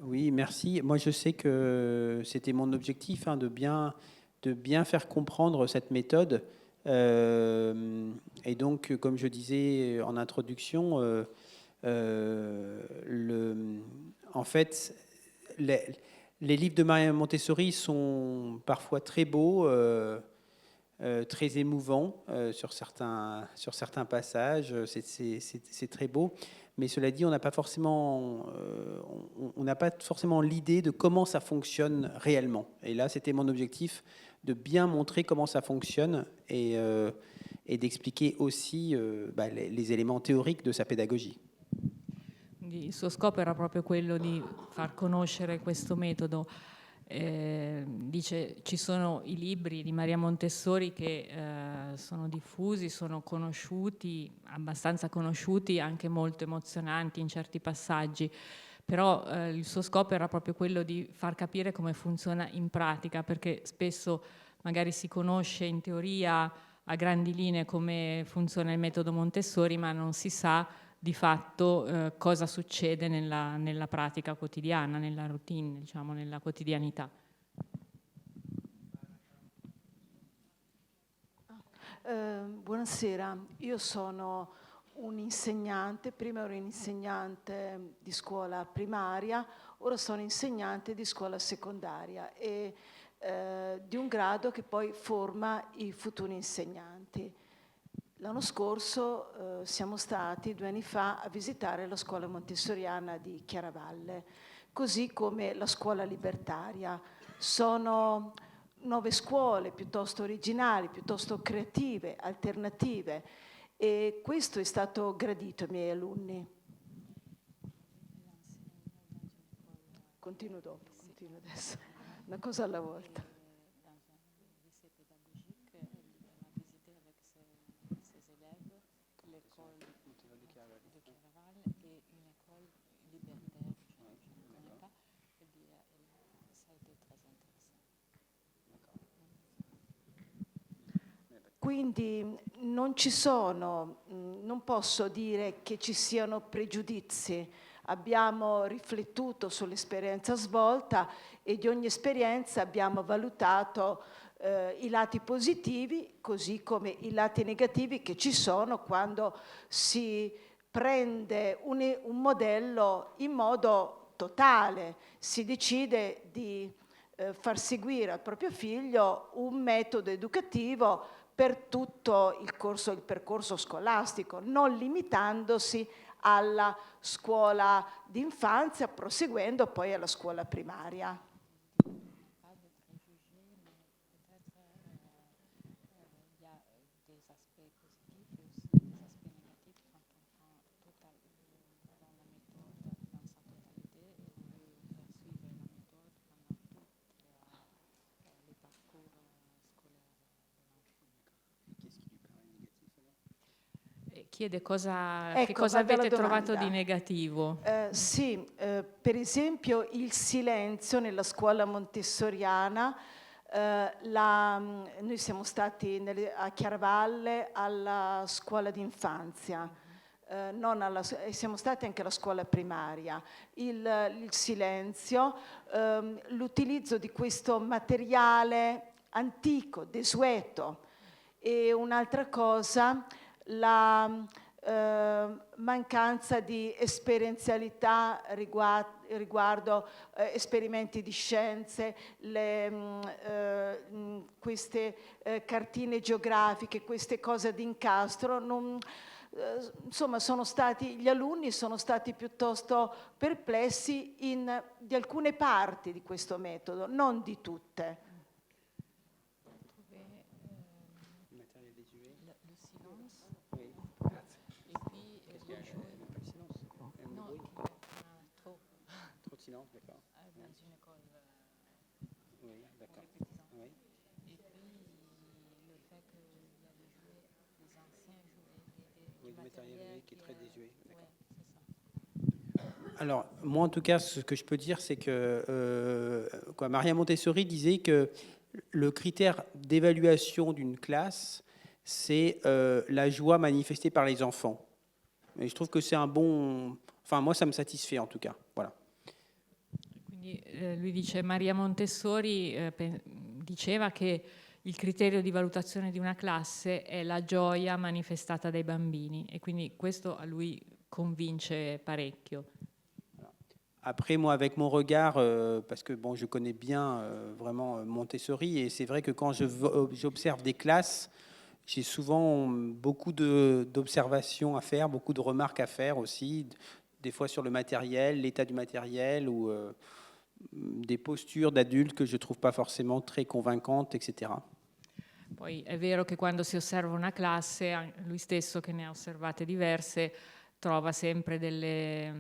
Oui, merci. Moi, je sais que c'était mon objectif de bien faire comprendre cette méthode. Et donc, comme je disais en introduction, en fait, les livres de Maria Montessori sont parfois très beaux, très émouvants sur certains passages. C'est très beau. Mais cela dit, on n'a pas forcément l'idée de comment ça fonctionne réellement. Et là, c'était mon objectif de bien montrer comment ça fonctionne et d'expliquer aussi les éléments théoriques de sa pédagogie. Il suo scopo era proprio quello di far conoscere questo metodo. Dice ci sono i libri di Maria Montessori che sono diffusi, sono conosciuti, abbastanza conosciuti, anche molto emozionanti in certi passaggi, però il suo scopo era proprio quello di far capire come funziona in pratica, perché spesso magari si conosce in teoria a grandi linee come funziona il metodo Montessori, ma non si sa di fatto cosa succede nella pratica quotidiana, nella routine, diciamo, nella quotidianità. Buonasera, io sono un insegnante, prima ero insegnante di scuola primaria, ora sono insegnante di scuola secondaria e di un grado che poi forma i futuri insegnanti. L'anno scorso siamo stati 2 anni fa a visitare la scuola montessoriana di Chiaravalle, così come la scuola libertaria. Sono nuove scuole piuttosto originali, piuttosto creative, alternative, e questo è stato gradito ai miei alunni. Continuo dopo, continuo adesso, una cosa alla volta. Quindi non posso dire che ci siano pregiudizi. Abbiamo riflettuto sull'esperienza svolta e di ogni esperienza abbiamo valutato i lati positivi, così come i lati negativi che ci sono quando si prende un modello in modo totale, si decide di far seguire al proprio figlio un metodo educativo per tutto il percorso scolastico, non limitandosi alla scuola d'infanzia, proseguendo poi alla scuola primaria. Chiede che cosa Ecco, avete trovato di negativo. Sì, per esempio il silenzio nella scuola montessoriana. Noi siamo stati a Chiaravalle alla scuola d'infanzia, siamo stati anche alla scuola primaria. Il silenzio, l'utilizzo di questo materiale antico, desueto, e un'altra cosa, la mancanza di esperienzialità riguardo esperimenti di scienze, queste cartine geografiche, queste cose d'incastro. Insomma, gli alunni sono stati piuttosto perplessi di alcune parti di questo metodo, non di tutte. Alors, moi, en tout cas, ce que je peux dire, c'est que Maria Montessori disait que le critère d'évaluation d'une classe, c'est la joie manifestée par les enfants. Et je trouve que c'est un bon... Enfin, moi, ça me satisfait, en tout cas. Voilà. Quindi lui dice, Maria Montessori diceva che il criterio di valutazione di una classe è la gioia manifestata dai bambini, e quindi questo a lui convince parecchio. Après, moi, avec mon regard, parce que bon, je connais bien vraiment Montessori, et c'est vrai que quand j'observe des classes, j'ai souvent beaucoup d'observations à faire, beaucoup de remarques à faire aussi, des fois sur le matériel, l'état du matériel, ou des postures d'adultes que je ne trouve pas forcément très convaincantes, etc. Poi è vero che quando si osserva una classe, lui stesso che ne ha osservate diverse, trova sempre dei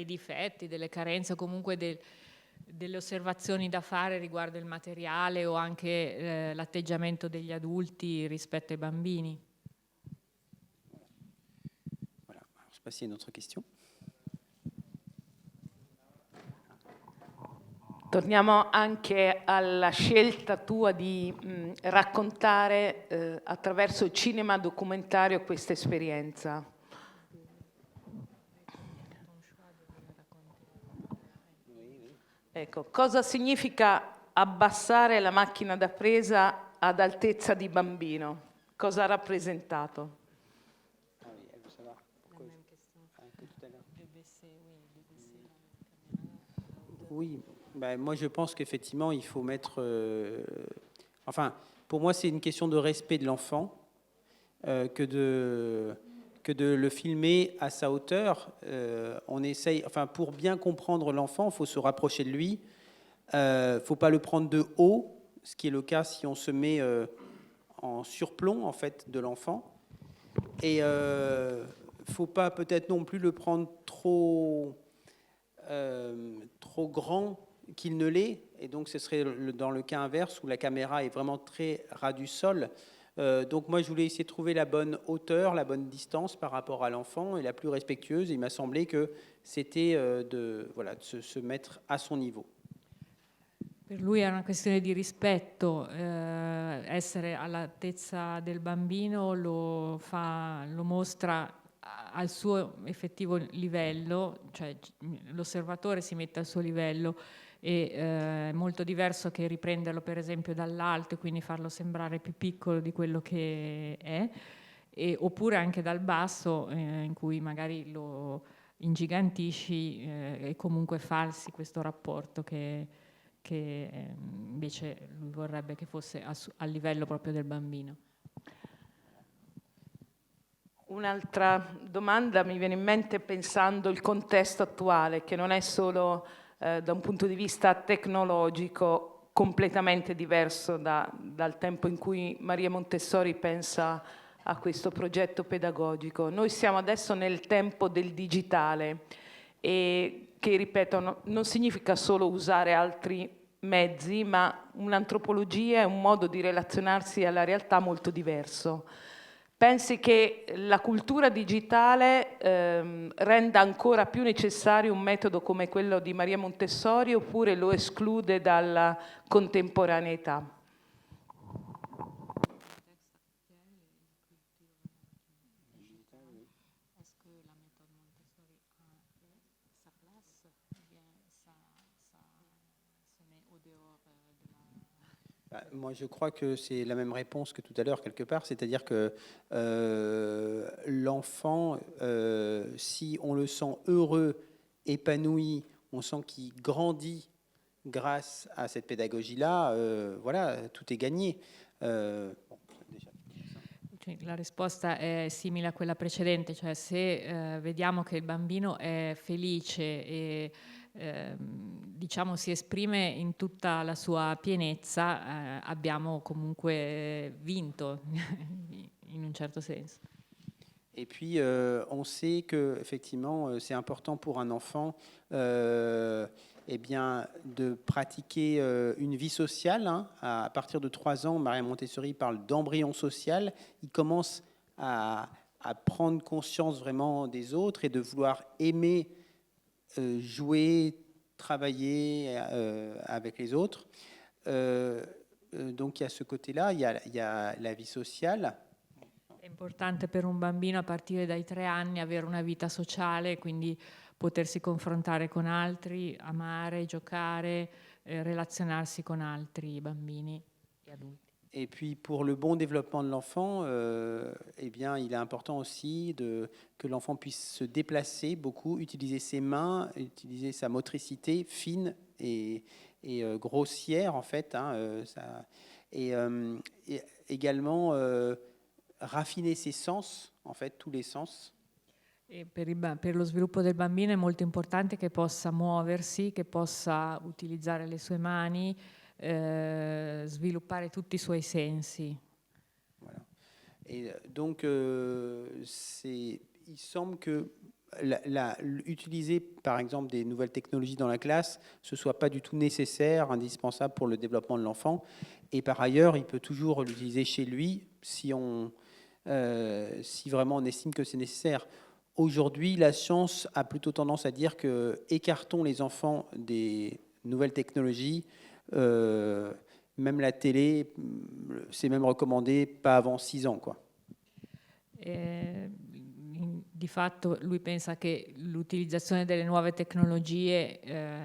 difetti, delle carenze, o comunque delle osservazioni da fare riguardo il materiale o anche l'atteggiamento degli adulti rispetto ai bambini. Voilà, je ne sais pas s'il y a une autre question. Torniamo anche alla scelta tua di raccontare attraverso il cinema documentario questa esperienza. Ecco, cosa significa abbassare la macchina da presa ad altezza di bambino? Cosa ha rappresentato? Oui, ben, moi je pense qu'effectivement il faut mettre Enfin, pour moi, c'est une question de respect de l'enfant que de le filmer à sa hauteur. On essaye, enfin, pour bien comprendre l'enfant, il faut se rapprocher de lui. Il ne faut pas le prendre de haut, ce qui est le cas si on se met en surplomb en fait de l'enfant. Et faut pas peut-être non plus le prendre trop grand qu'il ne l'est. Et donc ce serait dans le cas inverse où la caméra est vraiment très ras du sol. Donc moi je voulais essayer de trouver la bonne hauteur, la bonne distance par rapport à l'enfant et la plus respectueuse. Il m'a semblé que c'était de se mettre à son niveau. Per lui è una questione di rispetto, essere all'altezza del bambino lo mostra al suo effettivo livello, cioè l'osservatore si mette al suo livello e è molto diverso che riprenderlo per esempio dall'alto e quindi farlo sembrare più piccolo di quello che è, oppure anche dal basso in cui magari lo ingigantisci e comunque falsi questo rapporto che invece lui vorrebbe che fosse a livello proprio del bambino. Un'altra domanda mi viene in mente pensando il contesto attuale, che non è solo da un punto di vista tecnologico completamente diverso dal tempo in cui Maria Montessori pensa a questo progetto pedagogico. Noi siamo adesso nel tempo del digitale e che, ripeto, non significa solo usare altri mezzi, ma un'antropologia e un modo di relazionarsi alla realtà molto diverso. Pensi che la cultura digitale renda ancora più necessario un metodo come quello di Maria Montessori oppure lo esclude dalla contemporaneità? Moi, je crois que c'est la même réponse que tout à l'heure, quelque part. C'est-à-dire que l'enfant, si on le sent heureux, épanoui, on sent qu'il grandit grâce à cette pédagogie-là, voilà, tout est gagné. La risposta è simile a quella precedente, cioè se vediamo che il bambino è felice e diciamo si esprime in tutta la sua pienezza, abbiamo comunque vinto in un certo senso. Et puis, on sait que effectivement, c'est important pour un enfant eh bien, de pratiquer une vie sociale. Hein. À partir de 3 ans, Maria Montessori parle d'embryon social. Il commence à prendre conscience vraiment des autres et de vouloir aimer jouer, travailler avec les autres. Donc il y a ce côté-là, il y a la vie sociale. È importante per un bambino a partire dai 3 anni avere una vita sociale, quindi potersi confrontare con altri, amare, giocare, relazionarsi con altri bambini e adulti. Et puis pour le bon développement de l'enfant, eh bien, il est important aussi que l'enfant puisse se déplacer beaucoup, utiliser ses mains, utiliser sa motricité fine et grossière en fait. Hein, et également raffiner ses sens, en fait, tous les sens. E per lo sviluppo del bambino è molto importante che possa muoversi, che possa utilizzare le sue mani, sviluppare tutti i suoi sensi. Voilà. Et donc, il semble que utiliser, par exemple, des nouvelles technologies dans la classe, ce ne soit pas du tout nécessaire, indispensable pour le développement de l'enfant. Et par ailleurs, il peut toujours l'utiliser chez lui si vraiment on estime que c'est nécessaire. Aujourd'hui, la science a plutôt tendance à dire que écartons les enfants des nouvelles technologies. Même la télé, c'est même recommandé pas avant 6 ans, quoi. Di fatto lui pensa che l'utilizzazione delle nuove tecnologie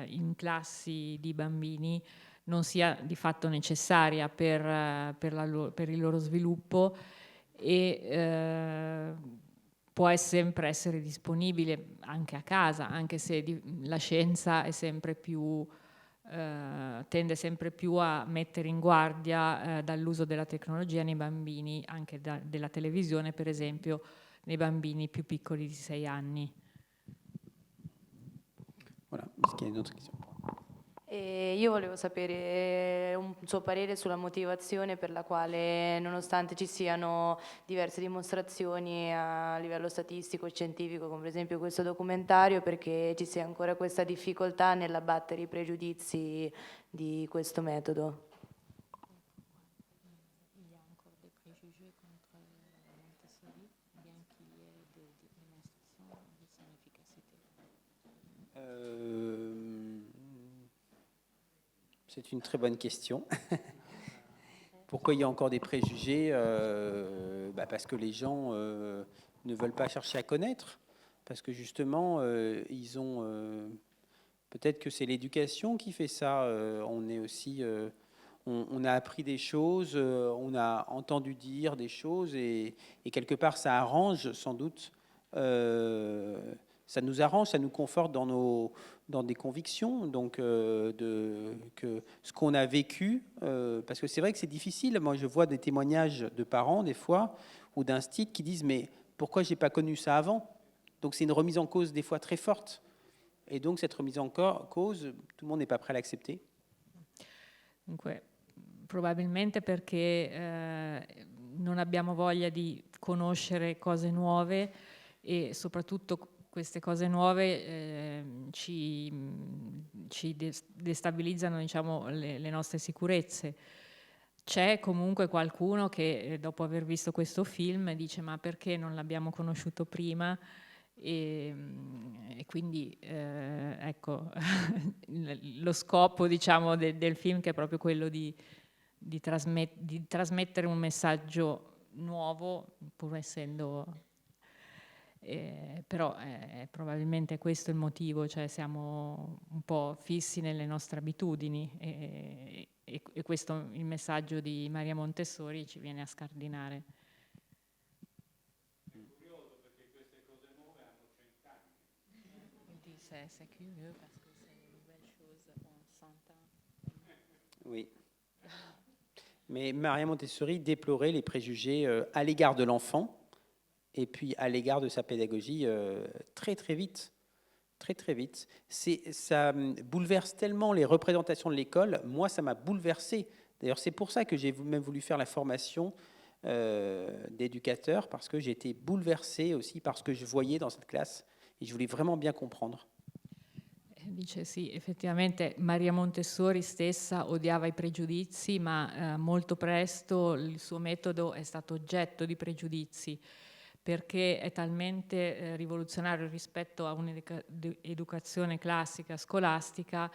in classi di bambini non sia di fatto necessaria per il loro sviluppo e può sempre essere disponibile anche a casa, anche se la scienza è sempre più tende sempre più a mettere in guardia dall'uso della tecnologia nei bambini, anche della televisione per esempio, nei bambini più piccoli di 6 anni. Voilà. Est-ce qu'il y a une autre question? E io volevo sapere un suo parere sulla motivazione per la quale, nonostante ci siano diverse dimostrazioni a livello statistico e scientifico, come per esempio questo documentario, perché ci sia ancora questa difficoltà nell'abbattere i pregiudizi di questo metodo. C'est une très bonne question. Pourquoi il y a encore des préjugés? Parce que les gens ne veulent pas chercher à connaître, parce que justement, ils ont... peut-être que c'est l'éducation qui fait ça. On est aussi... on a appris des choses, on a entendu dire des choses, et quelque part, ça arrange sans doute... ça nous arrange, ça nous conforte dans des convictions, donc que ce qu'on a vécu, parce que c'est vrai que c'est difficile. Moi, je vois des témoignages de parents, des fois, ou d'instituts qui disent « mais pourquoi je n'ai pas connu ça avant ?» Donc c'est une remise en cause des fois très forte. Et donc cette remise en cause, tout le monde n'est pas prêt à l'accepter. Dunque, probabilmente perché non abbiamo voglia di conoscere cose nuove, e soprattutto queste cose nuove ci destabilizzano, diciamo, le nostre sicurezze. C'è comunque qualcuno che dopo aver visto questo film dice ma perché non l'abbiamo conosciuto prima? E quindi ecco lo scopo, diciamo, del film, che è proprio quello di trasmettere un messaggio nuovo, pur essendo... però probabilmente questo è il motivo, cioè siamo un po' fissi nelle nostre abitudini, e questo, il messaggio di Maria Montessori, ci viene a scardinare. È curioso perché queste cose nuove hanno 100 anni. C'est curieux parce que c'est une nouvelle chose en 100 ans. Oui. Mais Maria Montessori déplorait les préjugés à l'égard de l'enfant, et puis à l'égard de sa pédagogie très très vite. Très très vite. Ça bouleverse tellement les représentations de l'école. Moi, ça m'a bouleversé. D'ailleurs, c'est pour ça que j'ai même voulu faire la formation d'éducateur, parce que j'ai été bouleversé aussi par ce que je voyais dans cette classe, et je voulais vraiment bien comprendre. Dice sì, effettivamente Maria Montessori stessa odiava i pregiudizi, ma molto presto il suo metodo è stato oggetto di pregiudizi, perché è talmente rivoluzionario rispetto a un'educazione classica, scolastica,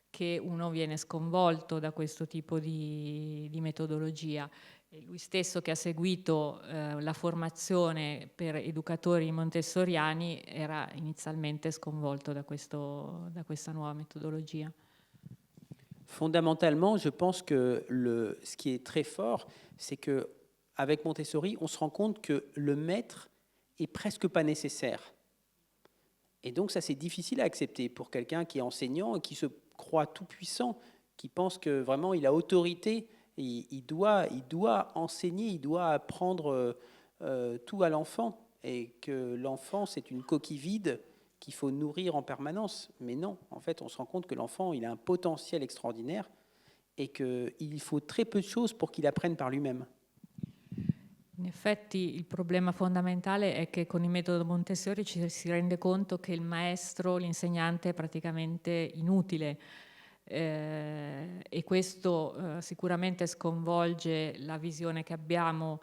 che uno viene sconvolto da questo tipo di metodologia. E lui stesso, che ha seguito la formazione per educatori montessoriani, era inizialmente sconvolto da questa nuova metodologia. Fondamentalement, je pense que ce qui est très fort, c'est que avec Montessori, on se rend compte que le maître est presque pas nécessaire. Et donc ça, c'est difficile à accepter pour quelqu'un qui est enseignant et qui se croit tout puissant, qui pense que vraiment il a autorité, et il doit enseigner, il doit apprendre tout à l'enfant, et que l'enfant, c'est une coquille vide qu'il faut nourrir en permanence. Mais non, en fait, on se rend compte que l'enfant, il a un potentiel extraordinaire, et qu'il faut très peu de choses pour qu'il apprenne par lui-même. In effetti il problema fondamentale è che con il metodo Montessori ci si rende conto che il maestro, l'insegnante, è praticamente inutile, e questo sicuramente sconvolge la visione che abbiamo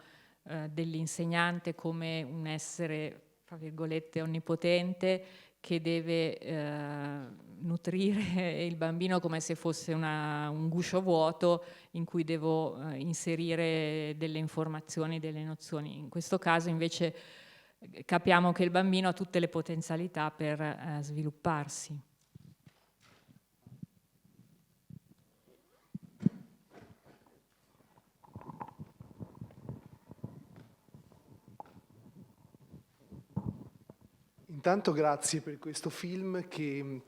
dell'insegnante come un essere, tra virgolette, onnipotente, che deve nutrire il bambino come se fosse un guscio vuoto in cui devo inserire delle informazioni, delle nozioni. In questo caso invece capiamo che il bambino ha tutte le potenzialità per svilupparsi. Intanto grazie per questo film che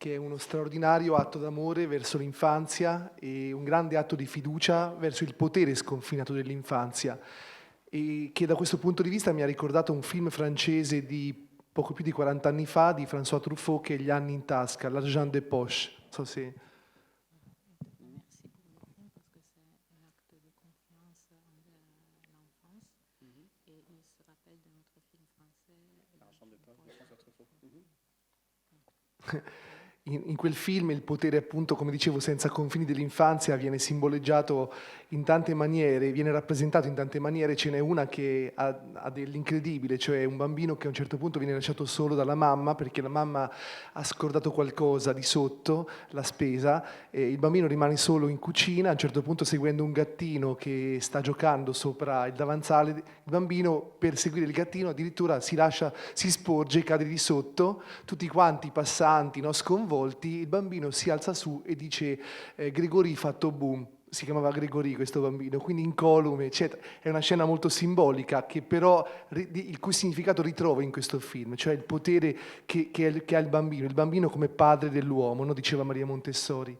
che è uno straordinario atto d'amore verso l'infanzia e un grande atto di fiducia verso il potere sconfinato dell'infanzia, e che da questo punto di vista mi ha ricordato un film francese di poco più di 40 anni fa di François Truffaut, che è Gli anni in tasca, L'argent de poche. Non so se... In quel film il potere, appunto, come dicevo, senza confini dell'infanzia viene simboleggiato in tante maniere, viene rappresentato in tante maniere. Ce n'è una che ha dell'incredibile, cioè un bambino che a un certo punto viene lasciato solo dalla mamma perché la mamma ha scordato qualcosa di sotto la spesa, e il bambino rimane solo in cucina. A un certo punto, seguendo un gattino che sta giocando sopra il davanzale, il bambino, per seguire il gattino, addirittura si sporge, cade di sotto, tutti quanti i passanti, no, sconvolti. Il bambino si alza su e dice Grégory fatto boom. Si chiamava Grégory questo bambino, quindi incolume, eccetera. È una scena molto simbolica, che però il cui significato ritrova in questo film, cioè il potere che ha il bambino come padre dell'uomo, no? Diceva Maria Montessori.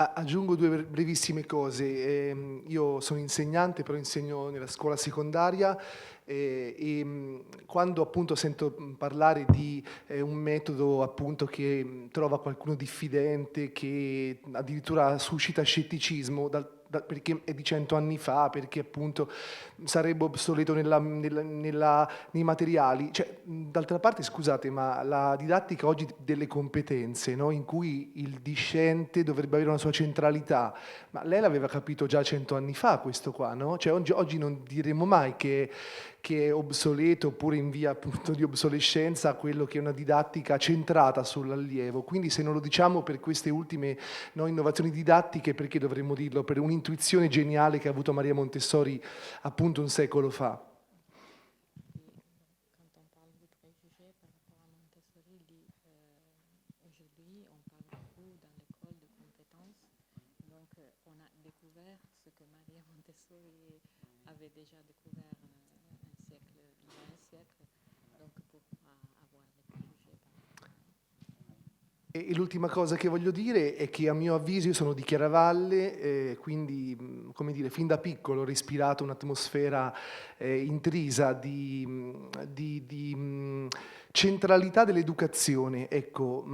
Aggiungo due brevissime cose. Io sono insegnante, però insegno nella scuola secondaria, e quando appunto sento parlare di un metodo appunto che trova qualcuno diffidente, che addirittura suscita scetticismo, perché è di 100 anni fa, perché appunto sarebbe obsoleto nei materiali. Cioè, d'altra parte, scusate, ma la didattica oggi delle competenze, no? In cui il discente dovrebbe avere una sua centralità, ma lei l'aveva capito già 100 anni fa questo qua, no? Cioè, oggi non diremo mai che è obsoleto, oppure in via appunto di obsolescenza, quello che è una didattica centrata sull'allievo. Quindi se non lo diciamo per queste ultime, no, innovazioni didattiche, perché dovremmo dirlo? Per un'intuizione geniale che ha avuto Maria Montessori appunto un secolo fa. E l'ultima cosa che voglio dire è che, a mio avviso, io sono di Chiaravalle, quindi, come dire, fin da piccolo ho respirato un'atmosfera intrisa di centralità dell'educazione. Ecco,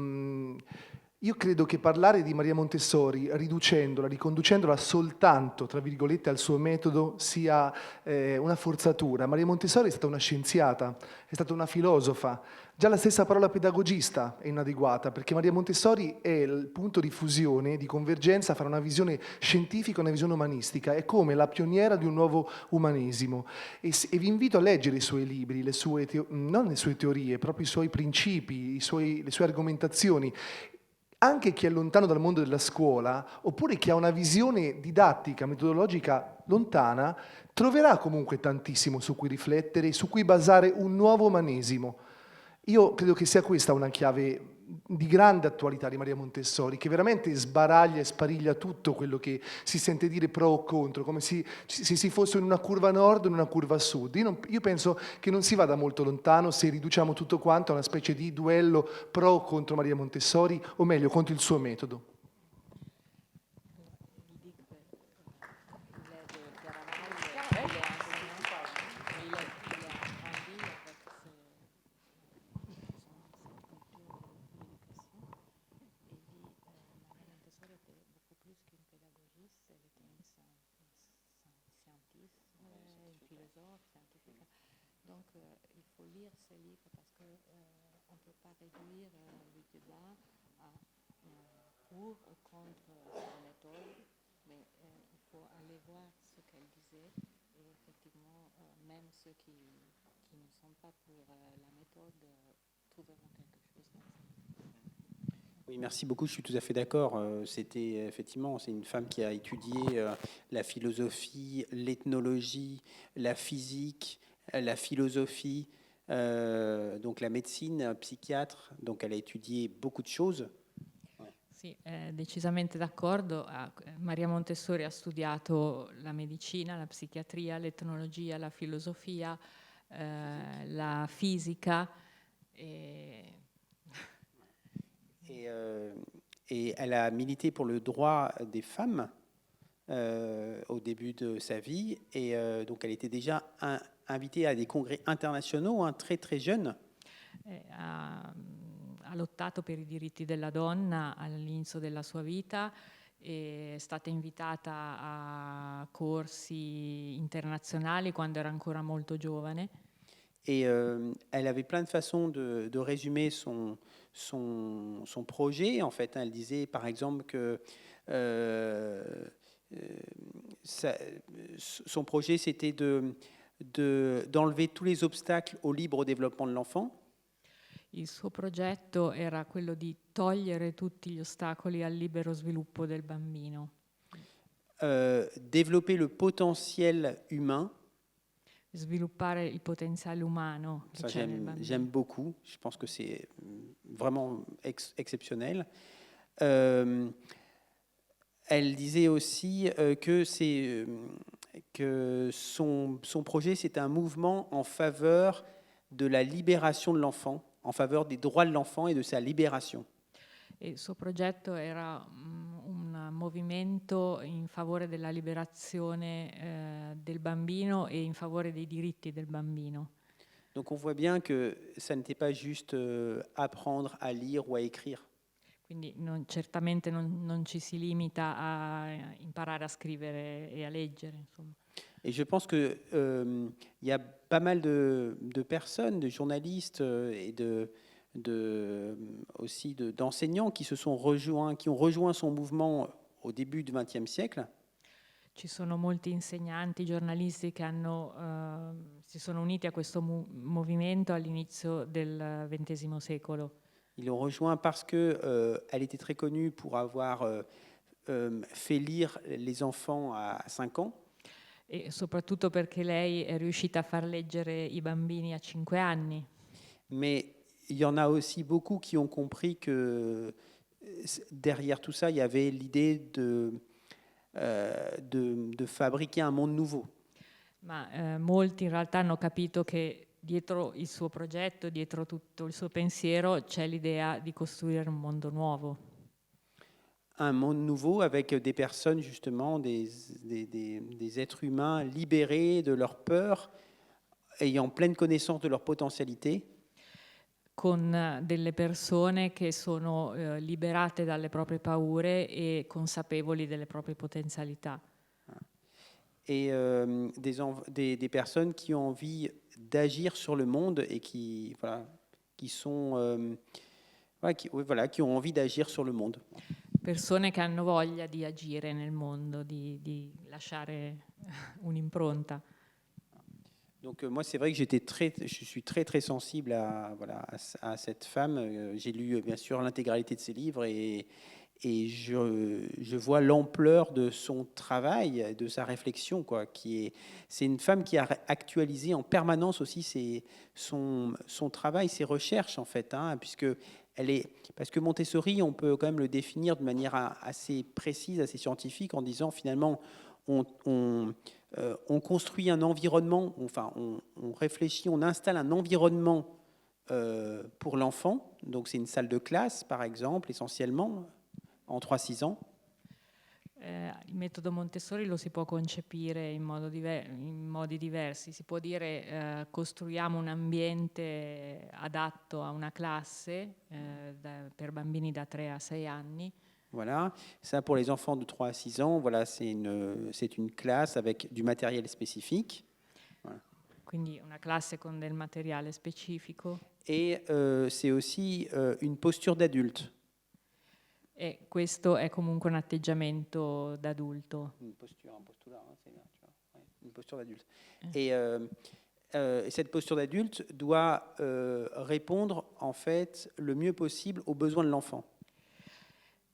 io credo che parlare di Maria Montessori, riconducendola soltanto, tra virgolette, al suo metodo, sia una forzatura. Maria Montessori è stata una scienziata, è stata una filosofa. Già la stessa parola pedagogista è inadeguata, perché Maria Montessori è il punto di fusione, di convergenza fra una visione scientifica e una visione umanistica. È come la pioniera di un nuovo umanesimo. E vi invito a leggere i suoi libri, non le sue teorie, proprio i suoi principi, le sue argomentazioni. Anche chi è lontano dal mondo della scuola, oppure chi ha una visione didattica, metodologica lontana, troverà comunque tantissimo su cui riflettere, su cui basare un nuovo umanesimo. Io credo che sia questa una chiave di grande attualità di Maria Montessori, che veramente sbaraglia e spariglia tutto quello che si sente dire pro o contro, come se si fosse in una curva nord o in una curva sud. Io penso che non si vada molto lontano se riduciamo tutto quanto a una specie di duello pro o contro Maria Montessori, o meglio, contro il suo metodo. Pour ou contre la méthode, mais il faut aller voir ce qu'elle disait, et effectivement, même ceux qui ne sont pas pour la méthode trouveront quelque chose dans ça. Oui, merci beaucoup, je suis tout à fait d'accord. C'était effectivement, c'est une femme qui a étudié la philosophie, l'ethnologie, la physique, la philosophie, donc la médecine, psychiatre, donc elle a étudié beaucoup de choses. Sì, decisamente d'accordo. Maria Montessori ha studiato la medicina, la psichiatria, l'etnologia, la filosofia, la fisica. Et elle a milité pour le droit des femmes au début de sa vie. Et donc, elle était déjà invitée à des congrès internationaux, très, très jeune. Ha lottato per i diritti della donna all'inizio della sua vita, è stata invitata a corsi internazionali quando era ancora molto giovane. Et elle avait plein de façons de résumer son projet. En fait, elle disait par exemple que son projet, c'était d'enlever tous les obstacles au libre développement de l'enfant. Il suo progetto era quello di togliere tutti gli ostacoli al libero sviluppo del bambino. Développer le potentiel humain. Sviluppare il potenziale umano che c'è nel bambino. J'aime beaucoup, je pense que c'est vraiment exceptionnel. Elle disait aussi que son projet, c'est un mouvement en faveur de la libération de l'enfant, en faveur des droits de l'enfant et de sa libération. E il suo progetto era un movimento in favore della liberazione del bambino e in favore dei diritti del bambino. Donc on voit bien que ça n'était pas juste apprendre à lire ou à écrire. Quindi certamente non ci si limita a imparare a scrivere e a leggere, insomma. Et je pense qu'il y a pas mal de personnes, de journalistes et aussi d'enseignants qui ont rejoint son mouvement au début du XXe siècle. Ci sono molti insegnanti, giornalisti che si sono uniti a questo movimento all'inizio del XX secolo. Ils l'ont rejoint parce qu'elle était très connue pour avoir fait lire les enfants à 5 ans. E soprattutto perché lei è riuscita a far leggere i bambini a 5 anni. Mais il y en a aussi beaucoup qui ont compris que derrière tout ça, il y avait l'idée de fabriquer un monde nouveau. Ma molti in realtà hanno capito che dietro il suo progetto, dietro tutto il suo pensiero, c'è l'idea di costruire un mondo nuovo. Un monde nouveau avec des personnes, justement, des êtres humains libérés de leur peur, ayant pleine connaissance de leur potentialité. Con delle persone che sono liberate dalle proprie paure e consapevoli delle proprie potenzialità. Et des personnes qui ont envie d'agir sur le monde et qui ont envie d'agir sur le monde. Persone che hanno voglia di agire nel mondo, di lasciare un'impronta. Donc moi, c'est vrai que je suis très très sensible à cette femme. J'ai lu bien sûr l'intégralité de ses livres et je vois l'ampleur de son travail, de sa réflexion, quoi. C'est une femme qui a actualisé en permanence aussi son travail, ses recherches en fait, parce que Montessori, on peut quand même le définir de manière assez précise, assez scientifique, en disant finalement on construit un environnement, on réfléchit, on installe un environnement pour l'enfant. Donc c'est une salle de classe, par exemple, essentiellement, en 3-6 ans. Il metodo Montessori lo si può concepire in modi diversi. Si può dire costruiamo un ambiente adatto a una classe per bambini da 3 a 6 anni. Voilà, ça pour les enfants de 3 à 6 ans, voilà, c'est une classe avec du matériel spécifique. Voilà. Quindi una classe con del materiale specifico. Et c'est aussi une posture d'adulte. E questo è comunque un atteggiamento d'adulto. Une posture d'adulte. Et cette posture d'adulte doit répondre en fait le mieux possible aux besoins de l'enfant.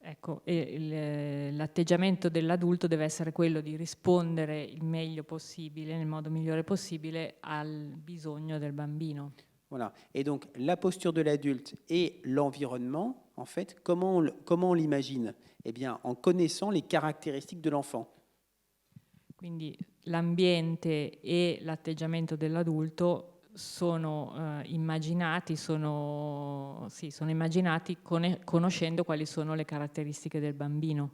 Ecco, l'atteggiamento dell'adulto deve essere quello di rispondere il meglio possibile, nel modo migliore possibile, al bisogno del bambino. Voilà. Et donc, la posture de l'adulte et l'environnement, en fait, comment on l'imagine? Eh bien, en connaissant les caractéristiques de l'enfant. Quindi l'ambiente e l'atteggiamento dell'adulto sono immaginati conoscendo quali sono le caratteristiche del bambino.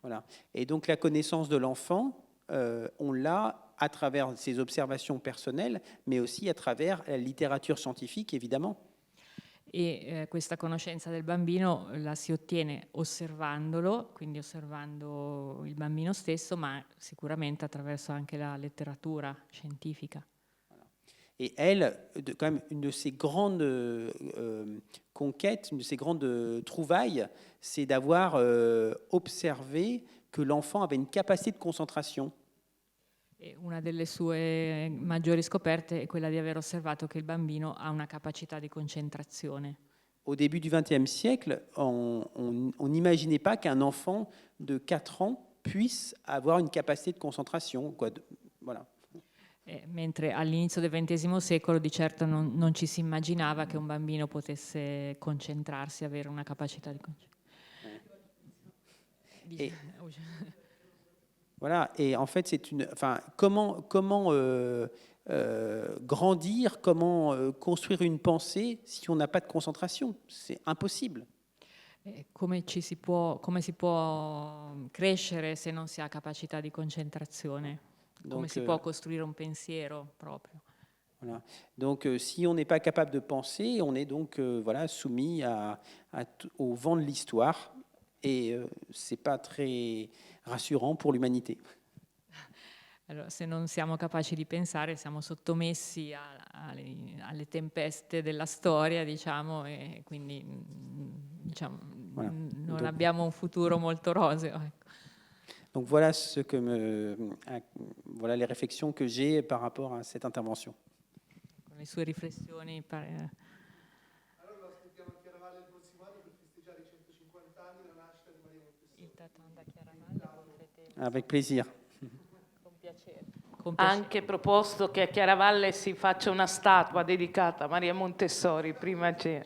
Voilà. Et donc, la connaissance de l'enfant, on l'a à travers ses observations personnelles, mais aussi à travers la littérature scientifique, évidemment. E questa conoscenza del bambino la si ottiene osservandolo, quindi osservando il bambino stesso, ma sicuramente attraverso anche la letteratura scientifica. Et elle, quand même, une de ses grandes conquêtes, une de ses grandes trouvailles, c'est d'avoir observé que l'enfant avait une capacité de concentration. E una delle sue maggiori scoperte è quella di aver osservato che il bambino ha una capacità di concentrazione. Au début du XXe siècle, on n'imaginait pas qu'un enfant de 4 ans puisse avoir une capacité de concentration. Voilà. Mentre all'inizio del XX secolo di certo non ci si immaginava che un bambino potesse concentrarsi, avere una capacità di concentrazione. Voilà, et en fait, comment grandir, comment construire une pensée si on n'a pas de concentration? C'est impossible. Come si può crescere se non si ha capacità di concentrazione? Come si può costruire un pensiero proprio? Voilà. Donc, si on n'est pas capable de penser, on est donc soumis au vent de l'histoire, et c'est pas très rassurant pour l'umanité. Allora, se non siamo capaci di pensare, siamo sottomessi alle tempeste della storia, diciamo, e quindi Voilà. non abbiamo un futuro molto roseo. Ecco. Donc voilà voilà les réflexions que j'ai par rapport à cette intervention. Con le sue riflessioni. Allora aspettiamo Chiaravalle il prossimo anno per festeggiare i 150 anni della nascita di Maria Montessori. Avec plaisir. Con piacere. Ha anche proposto che a Chiaravalle si faccia una statua dedicata a Maria Montessori, prima c'è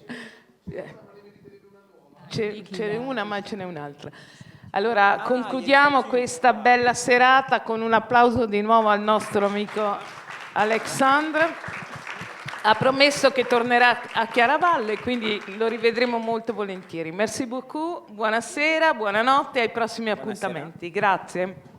una ma ce n'è un'altra. Allora concludiamo questa bella serata con un applauso di nuovo al nostro amico Alexandre. Ha promesso che tornerà a Chiaravalle, quindi lo rivedremo molto volentieri. Merci beaucoup, buonasera, buonanotte e ai prossimi appuntamenti. Grazie.